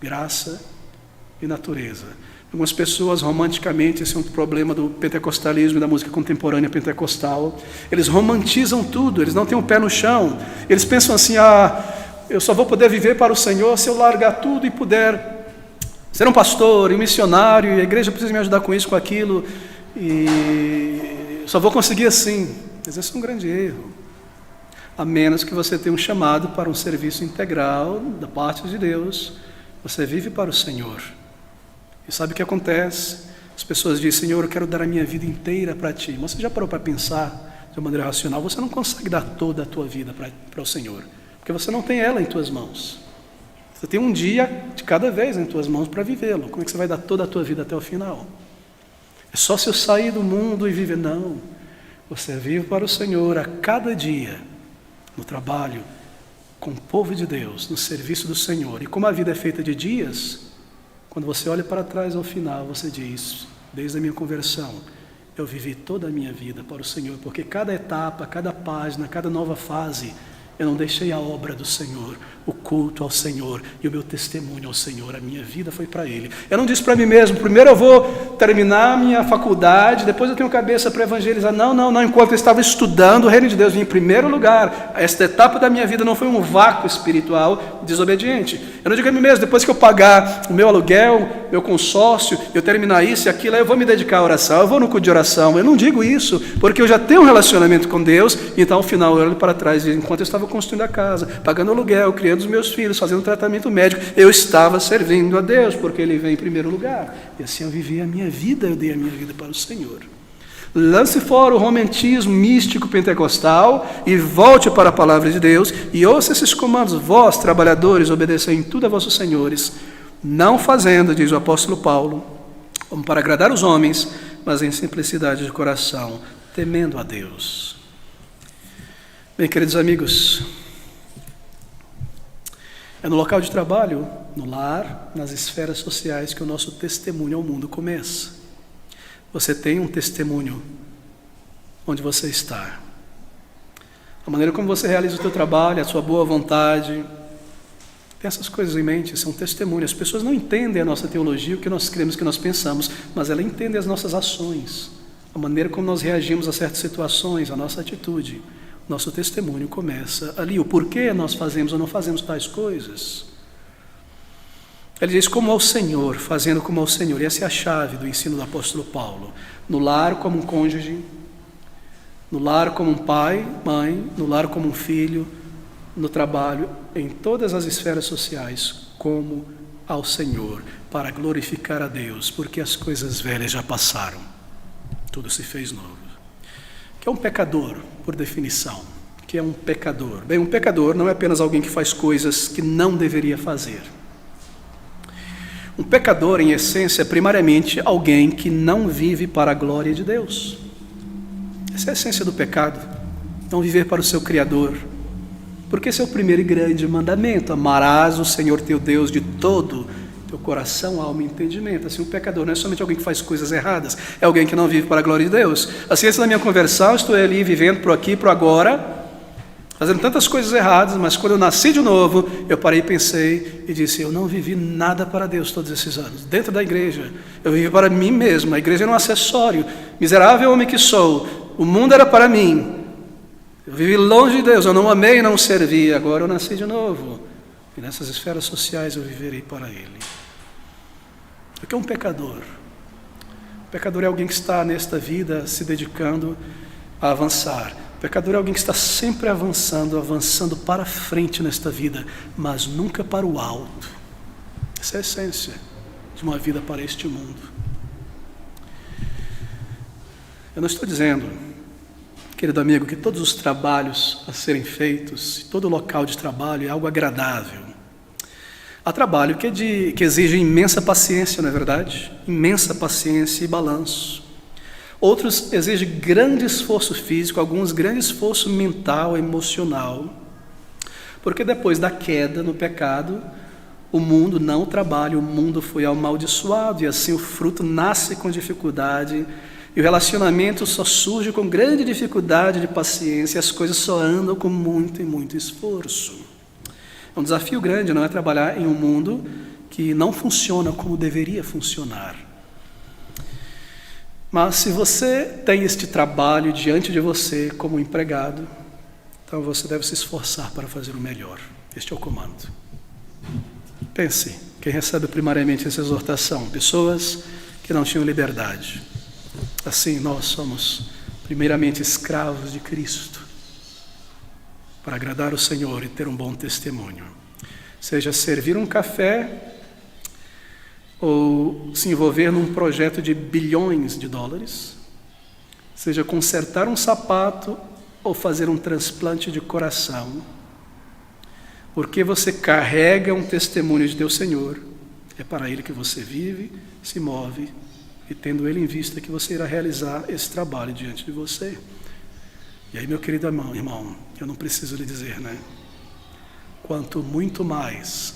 Graça e natureza. Algumas pessoas, romanticamente, esse é um problema do pentecostalismo e da música contemporânea pentecostal, eles romantizam tudo, eles não têm um pé no chão, eles pensam assim: eu só vou poder viver para o Senhor se eu largar tudo e puder ser um pastor e um missionário, e a igreja precisa me ajudar com isso, com aquilo, e só vou conseguir assim. Mas esse é um grande erro, a menos que você tenha um chamado para um serviço integral da parte de Deus, você vive para o Senhor. E sabe o que acontece? As pessoas dizem: Senhor, eu quero dar a minha vida inteira para Ti. Mas você já parou para pensar de uma maneira racional? Você não consegue dar toda a tua vida para o Senhor, porque você não tem ela em tuas mãos. Você tem um dia de cada vez em tuas mãos para vivê-lo. Como é que você vai dar toda a tua vida até o final? É só se eu sair do mundo e viver? Não. Você vive para o Senhor a cada dia, no trabalho, com o povo de Deus, no serviço do Senhor. E como a vida é feita de dias, quando você olha para trás ao final, você diz: desde a minha conversão, eu vivi toda a minha vida para o Senhor, porque cada etapa, cada página, cada nova fase, eu não deixei a obra do Senhor, o culto ao Senhor e o meu testemunho ao Senhor. A minha vida foi para Ele. Eu não disse para mim mesmo: primeiro eu vou terminar a minha faculdade, depois eu tenho cabeça para evangelizar. Não. Enquanto eu estava estudando, o reino de Deus vinha em primeiro lugar. Esta etapa da minha vida não foi um vácuo espiritual desobediente. Eu não digo a mim mesmo: depois que eu pagar o meu aluguel, meu consórcio, eu terminar isso e aquilo, aí eu vou me dedicar à oração, eu vou no culto de oração. Eu não digo isso, porque eu já tenho um relacionamento com Deus, e então ao final eu olho para trás, e enquanto eu estava construindo a casa, pagando aluguel, criando os meus filhos, fazendo tratamento médico, eu estava servindo a Deus, porque Ele vem em primeiro lugar. E assim eu vivi a minha vida, eu dei a minha vida para o Senhor. Lance fora o romantismo místico pentecostal e volte para a palavra de Deus e ouça esses comandos: vós, trabalhadores, obedecei em tudo a vossos senhores, não fazendo, diz o apóstolo Paulo, como para agradar os homens, mas em simplicidade de coração, temendo a Deus. Bem, queridos amigos, é no local de trabalho, no lar, nas esferas sociais que o nosso testemunho ao mundo começa. Você tem um testemunho onde você está. A maneira como você realiza o teu trabalho, a sua boa vontade, tem essas coisas em mente, são testemunhos. As pessoas não entendem a nossa teologia, o que nós cremos, o que nós pensamos, mas elas entendem as nossas ações, a maneira como nós reagimos a certas situações, a nossa atitude. Nosso testemunho começa ali. O porquê nós fazemos ou não fazemos tais coisas. Ele diz: como ao Senhor, fazendo como ao Senhor. E essa é a chave do ensino do apóstolo Paulo. No lar como um cônjuge, no lar como um pai, mãe, no lar como um filho, no trabalho, em todas as esferas sociais, como ao Senhor, para glorificar a Deus, porque as coisas velhas já passaram, tudo se fez novo. Que é um pecador, por definição? Que é um pecador? Bem, um pecador não é apenas alguém que faz coisas que não deveria fazer. Um pecador, em essência, é primariamente alguém que não vive para a glória de Deus. Essa é a essência do pecado, não viver para o seu Criador. Porque esse é o primeiro e grande mandamento: amarás o Senhor teu Deus de todo teu coração, alma e entendimento. Assim, um pecador não é somente alguém que faz coisas erradas, é alguém que não vive para a glória de Deus. Assim, antes da minha conversão, estou ali vivendo por aqui, por agora, fazendo tantas coisas erradas, mas quando eu nasci de novo, eu parei e pensei e disse: eu não vivi nada para Deus todos esses anos. Dentro da igreja, eu vivi para mim mesmo. A igreja era um acessório. Miserável homem que sou, o mundo era para mim. Eu vivi longe de Deus, eu não amei e não servi. Agora eu nasci de novo, e nessas esferas sociais eu viverei para Ele. O que é um pecador? O pecador é alguém que está nesta vida se dedicando a avançar. pecador é alguém que está sempre avançando para frente nesta vida, mas nunca para o alto. Essa é a essência de uma vida para este mundo. Eu não estou dizendo, querido amigo, que todos os trabalhos a serem feitos, todo local de trabalho é algo agradável. Há trabalho que exige imensa paciência, não é verdade? Imensa paciência e balanço. Outros exigem grande esforço físico, alguns grande esforço mental, emocional. Porque depois da queda no pecado, o mundo não trabalha, o mundo foi amaldiçoado, e assim o fruto nasce com dificuldade, e o relacionamento só surge com grande dificuldade de paciência, e as coisas só andam com muito e muito esforço. É um desafio grande, não é, trabalhar em um mundo que não funciona como deveria funcionar. Mas se você tem este trabalho diante de você como empregado, então você deve se esforçar para fazer o melhor. Este é o comando. Pense, quem recebe primariamente essa exortação? Pessoas que não tinham liberdade. Assim, nós somos primeiramente escravos de Cristo, para agradar o Senhor e ter um bom testemunho. Seja servir um café, ou se envolver num projeto de bilhões de dólares, seja consertar um sapato ou fazer um transplante de coração, porque você carrega um testemunho de Deus Senhor, é para Ele que você vive, se move, e tendo Ele em vista que você irá realizar esse trabalho diante de você. E aí, meu querido irmão, eu não preciso lhe dizer, né? Quanto muito mais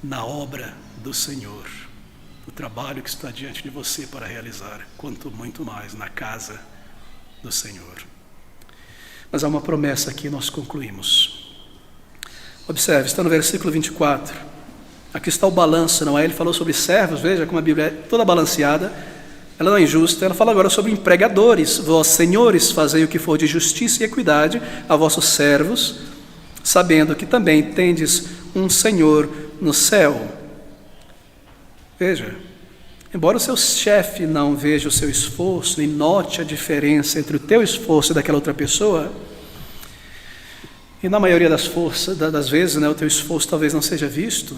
na obra do Senhor, o trabalho que está diante de você para realizar, quanto muito mais na casa do Senhor. Mas há uma promessa aqui, nós concluímos. Observe, está no versículo 24. Aqui está o balanço, não é? Ele falou sobre servos, veja como a Bíblia é toda balanceada. Ela não é injusta, ela fala agora sobre empregadores. Vós, senhores, fazei o que for de justiça e equidade a vossos servos, sabendo que também tendes um Senhor no céu. Veja, embora o seu chefe não veja o seu esforço e note a diferença entre o teu esforço e daquela outra pessoa, e na maioria das vezes, né, o teu esforço talvez não seja visto,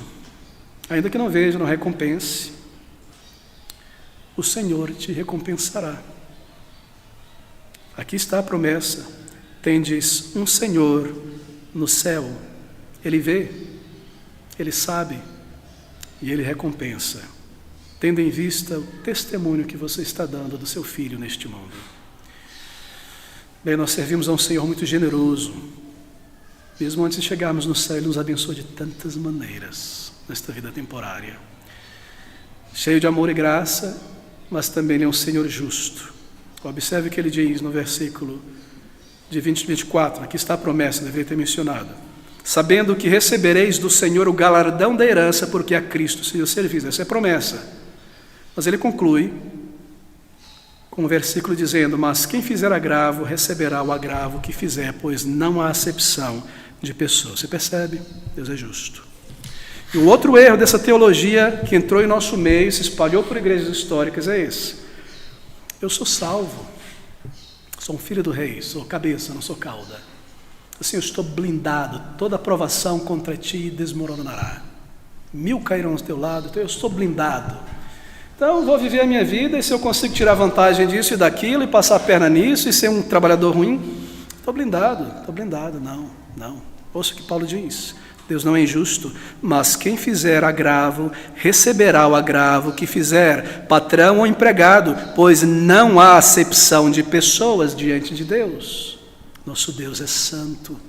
ainda que não veja, não recompense, o Senhor te recompensará. Aqui está a promessa: tendes um Senhor no céu. Ele vê, Ele sabe e Ele recompensa, tendo em vista o testemunho que você está dando do seu filho neste mundo. Bem, nós servimos a um Senhor muito generoso. Mesmo antes de chegarmos no céu, Ele nos abençoa de tantas maneiras nesta vida temporária. Cheio de amor e graça, mas também Ele é um Senhor justo. Observe o que Ele diz no versículo de 20 e 24. Aqui está a promessa, deveria ter mencionado. Sabendo que recebereis do Senhor o galardão da herança, porque a Cristo Senhor servis. Essa é a promessa. Mas Ele conclui com o versículo dizendo: mas quem fizer agravo, receberá o agravo que fizer, pois não há acepção de pessoas. Você percebe? Deus é justo. E o outro erro dessa teologia que entrou em nosso meio e se espalhou por igrejas históricas é esse: eu sou salvo, sou um filho do rei, sou cabeça, não sou cauda. Assim, eu estou blindado, toda aprovação contra ti desmoronará. 1000 cairão ao teu lado, então eu estou blindado. Então, vou viver a minha vida, e se eu consigo tirar vantagem disso e daquilo, e passar a perna nisso, e ser um trabalhador ruim, estou blindado. Não. Ouça o que Paulo diz: Deus não é injusto, mas quem fizer agravo, receberá o agravo que fizer, patrão ou empregado, pois não há acepção de pessoas diante de Deus. Nosso Deus é santo.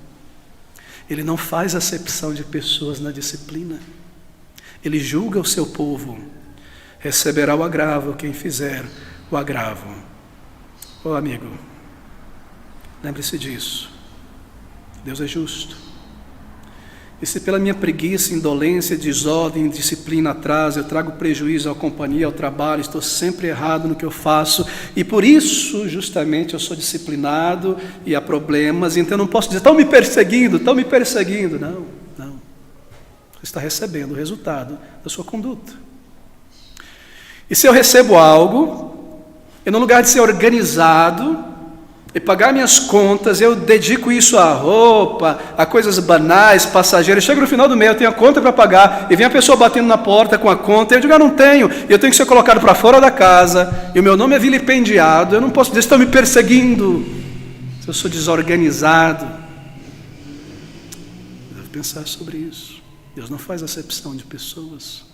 Ele não faz acepção de pessoas na disciplina. Ele julga o seu povo. Receberá o agravo quem fizer o agravo. Oh, amigo, lembre-se disso. Deus é justo. E se pela minha preguiça, indolência, desordem, indisciplina atraso, eu trago prejuízo à companhia, ao trabalho, estou sempre errado no que eu faço, e por isso, justamente, eu sou disciplinado e há problemas, então eu não posso dizer: estão me perseguindo. Não. Você está recebendo o resultado da sua conduta. E se eu recebo algo, e no lugar de ser organizado, e pagar minhas contas, eu dedico isso à roupa, a coisas banais, passageiras. Chega no final do mês, eu tenho a conta para pagar, e vem a pessoa batendo na porta com a conta, e eu digo, não tenho, e eu tenho que ser colocado para fora da casa, e o meu nome é vilipendiado, eu não posso dizer, estão me perseguindo, se eu sou desorganizado. Eu devo pensar sobre isso. Deus não faz acepção de pessoas.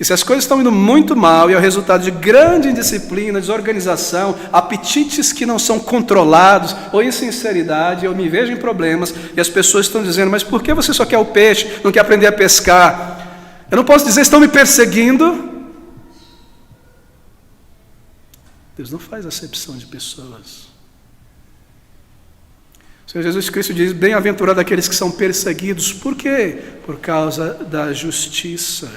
E se as coisas estão indo muito mal e é o resultado de grande indisciplina, desorganização, apetites que não são controlados ou insinceridade, eu me vejo em problemas e as pessoas estão dizendo, mas por que você só quer o peixe, não quer aprender a pescar? Eu não posso dizer, estão me perseguindo. Deus não faz acepção de pessoas. O Senhor Jesus Cristo diz, bem-aventurado aqueles que são perseguidos. Por quê? Por causa da justiça.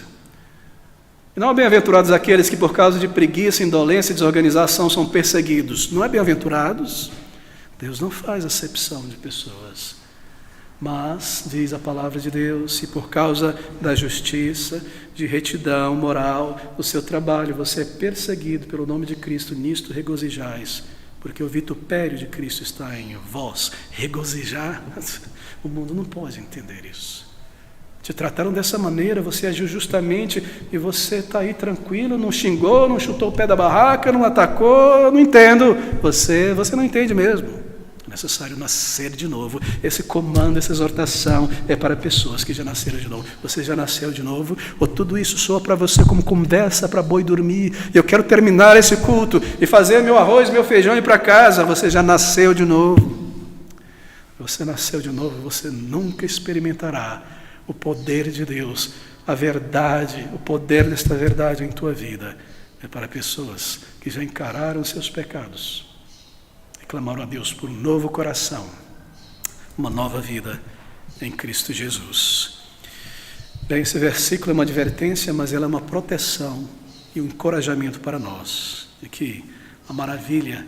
E não é bem-aventurados aqueles que por causa de preguiça, indolência e desorganização são perseguidos. Não é bem-aventurados? Deus não faz acepção de pessoas. Mas, diz a palavra de Deus, se por causa da justiça, de retidão moral, do seu trabalho, você é perseguido pelo nome de Cristo, nisto regozijais, porque o vitupério de Cristo está em vós. Regozijar? O mundo não pode entender isso. Te trataram dessa maneira, você agiu justamente e você está aí tranquilo, não xingou, não chutou o pé da barraca, não atacou, não entendo. Você não entende mesmo. É necessário nascer de novo. Esse comando, essa exortação é para pessoas que já nasceram de novo. Você já nasceu de novo? Ou tudo isso soa para você como conversa para boi dormir? Eu quero terminar esse culto e fazer meu arroz, meu feijão e ir para casa. Você já nasceu de novo. Você nasceu de novo, você nunca experimentará o poder de Deus, a verdade, o poder desta verdade em tua vida é para pessoas que já encararam seus pecados e clamaram a Deus por um novo coração, uma nova vida em Cristo Jesus. Bem, esse versículo é uma advertência, mas ela é uma proteção e um encorajamento para nós, de que a maravilha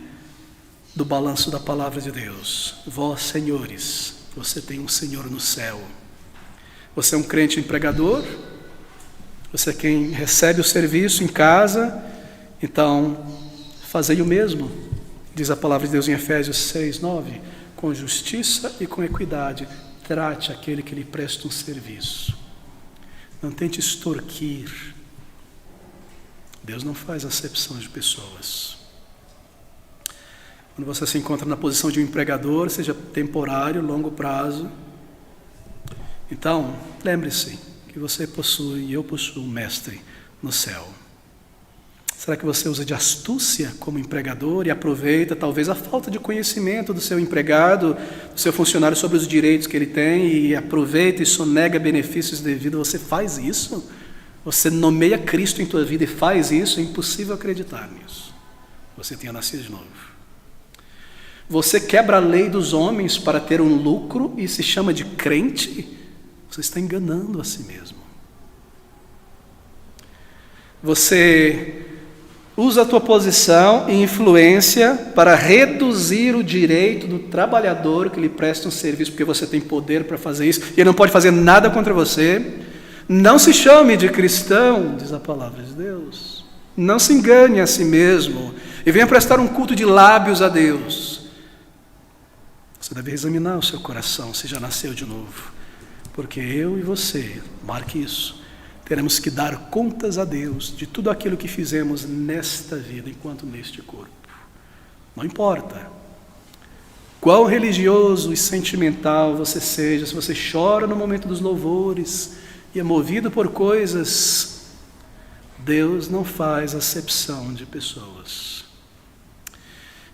do balanço da palavra de Deus, vós, senhores, você tem um Senhor no céu. Você é um crente empregador, você é quem recebe o serviço em casa, então fazei o mesmo, diz a palavra de Deus em Efésios 6:9, com justiça e com equidade, trate aquele que lhe presta um serviço. Não tente extorquir. Deus não faz acepção de pessoas. Quando você se encontra na posição de um empregador, seja temporário, longo prazo, então, lembre-se que você possui e eu possuo um mestre no céu. Será que você usa de astúcia como empregador e aproveita talvez a falta de conhecimento do seu empregado, do seu funcionário sobre os direitos que ele tem e aproveita e sonega benefícios devidos? Você faz isso? Você nomeia Cristo em tua vida e faz isso? É impossível acreditar nisso. Você tenha nascido de novo. Você quebra a lei dos homens para ter um lucro e se chama de crente? Você está enganando a si mesmo. Você usa a tua posição e influência para reduzir o direito do trabalhador que lhe presta um serviço, porque você tem poder para fazer isso, e ele não pode fazer nada contra você. Não se chame de cristão, diz a palavra de Deus. Não se engane a si mesmo e venha prestar um culto de lábios a Deus. Você deve examinar o seu coração, se já nasceu de novo. Porque eu e você, marque isso, teremos que dar contas a Deus de tudo aquilo que fizemos nesta vida, enquanto neste corpo. Não importa quão religioso e sentimental você seja, se você chora no momento dos louvores e é movido por coisas, Deus não faz acepção de pessoas.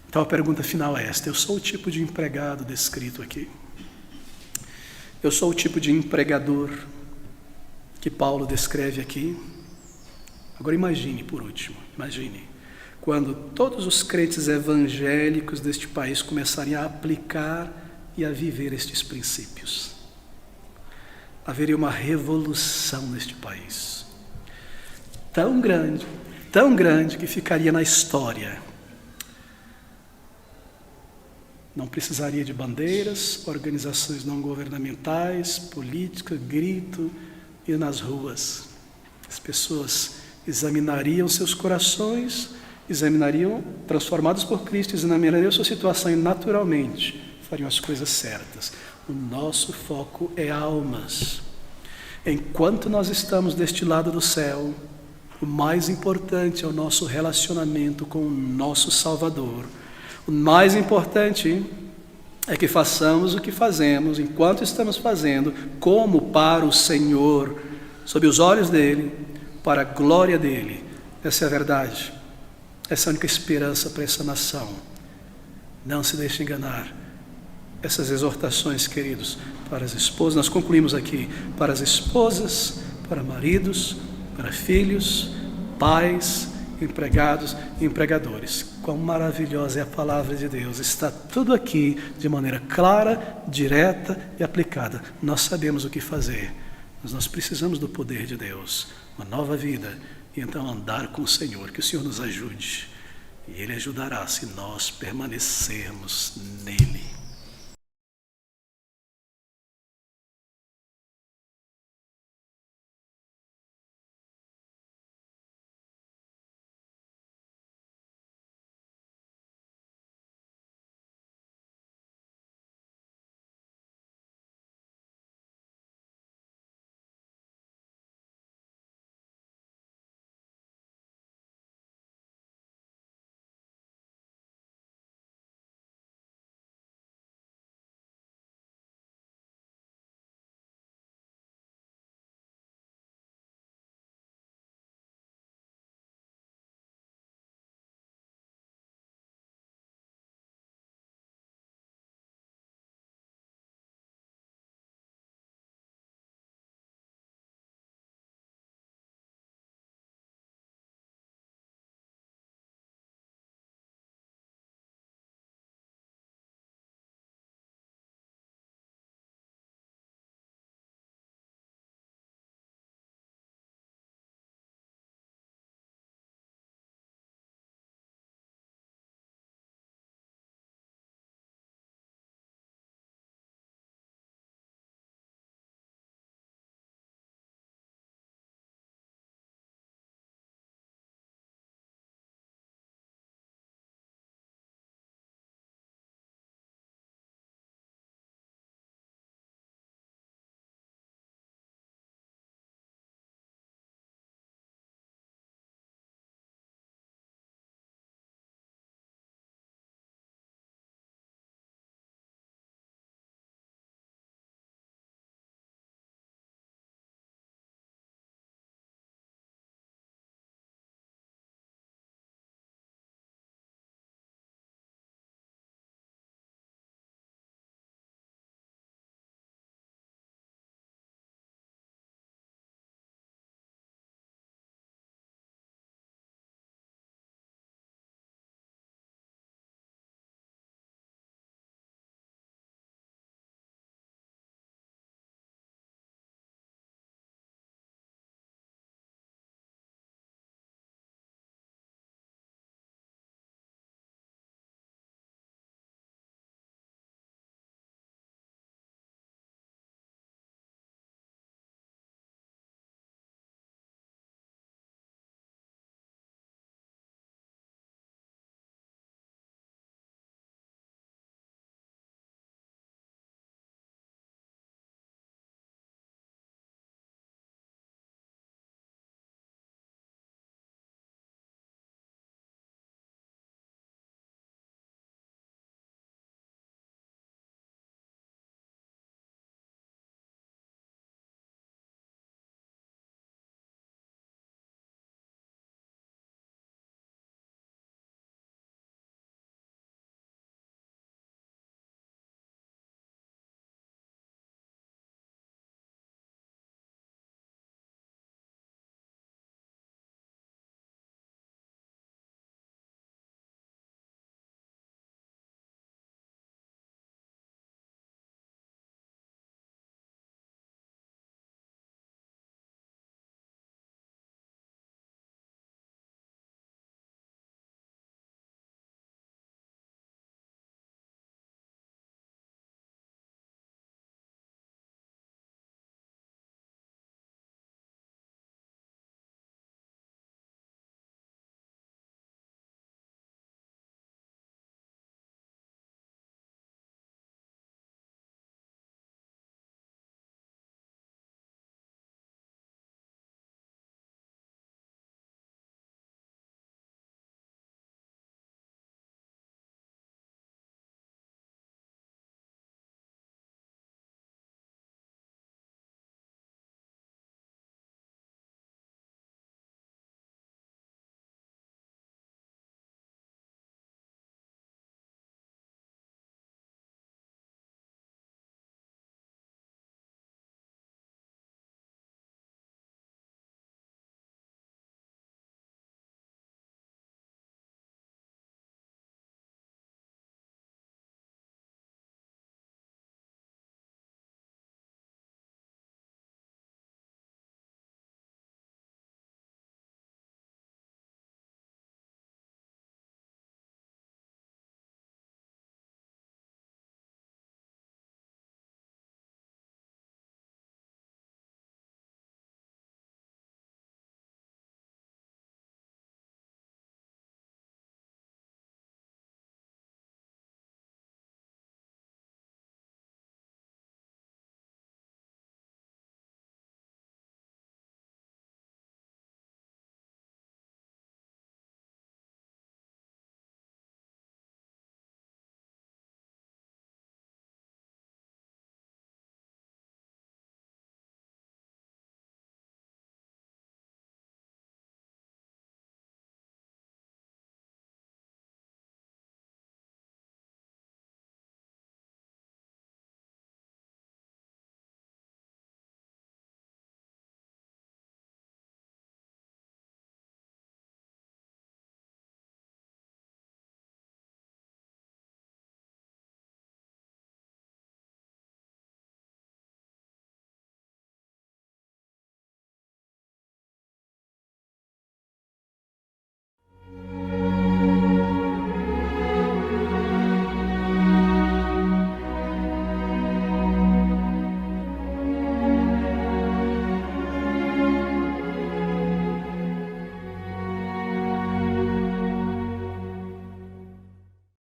Então a pergunta final é esta: eu sou o tipo de empregado descrito aqui? Eu sou o tipo de empregador que Paulo descreve aqui? Agora imagine, por último, quando todos os crentes evangélicos deste país começarem a aplicar e a viver estes princípios. Haveria uma revolução neste país, tão grande que ficaria na história. Não precisaria de bandeiras, organizações não governamentais, política, grito e nas ruas. As pessoas examinariam seus corações examinariam, transformados por Cristo, examinariam sua situação e naturalmente fariam as coisas certas. O nosso foco é almas. Enquanto nós estamos deste lado do céu, o mais importante é o nosso relacionamento com o nosso Salvador. O mais importante é que façamos o que fazemos, enquanto estamos fazendo, como para o Senhor, sob os olhos dEle, para a glória dEle. Essa é a verdade. Essa é a única esperança para essa nação. Não se deixe enganar. Essas exortações, queridos, para as esposas, nós concluímos aqui, para as esposas, para maridos, para filhos, pais, empregados e empregadores. Quão maravilhosa é a palavra de Deus. Está tudo aqui de maneira clara, direta e aplicada. Nós sabemos o que fazer, mas nós precisamos do poder de Deus, uma nova vida, e então andar com o Senhor. Que o Senhor nos ajude, e Ele ajudará se nós permanecermos nele.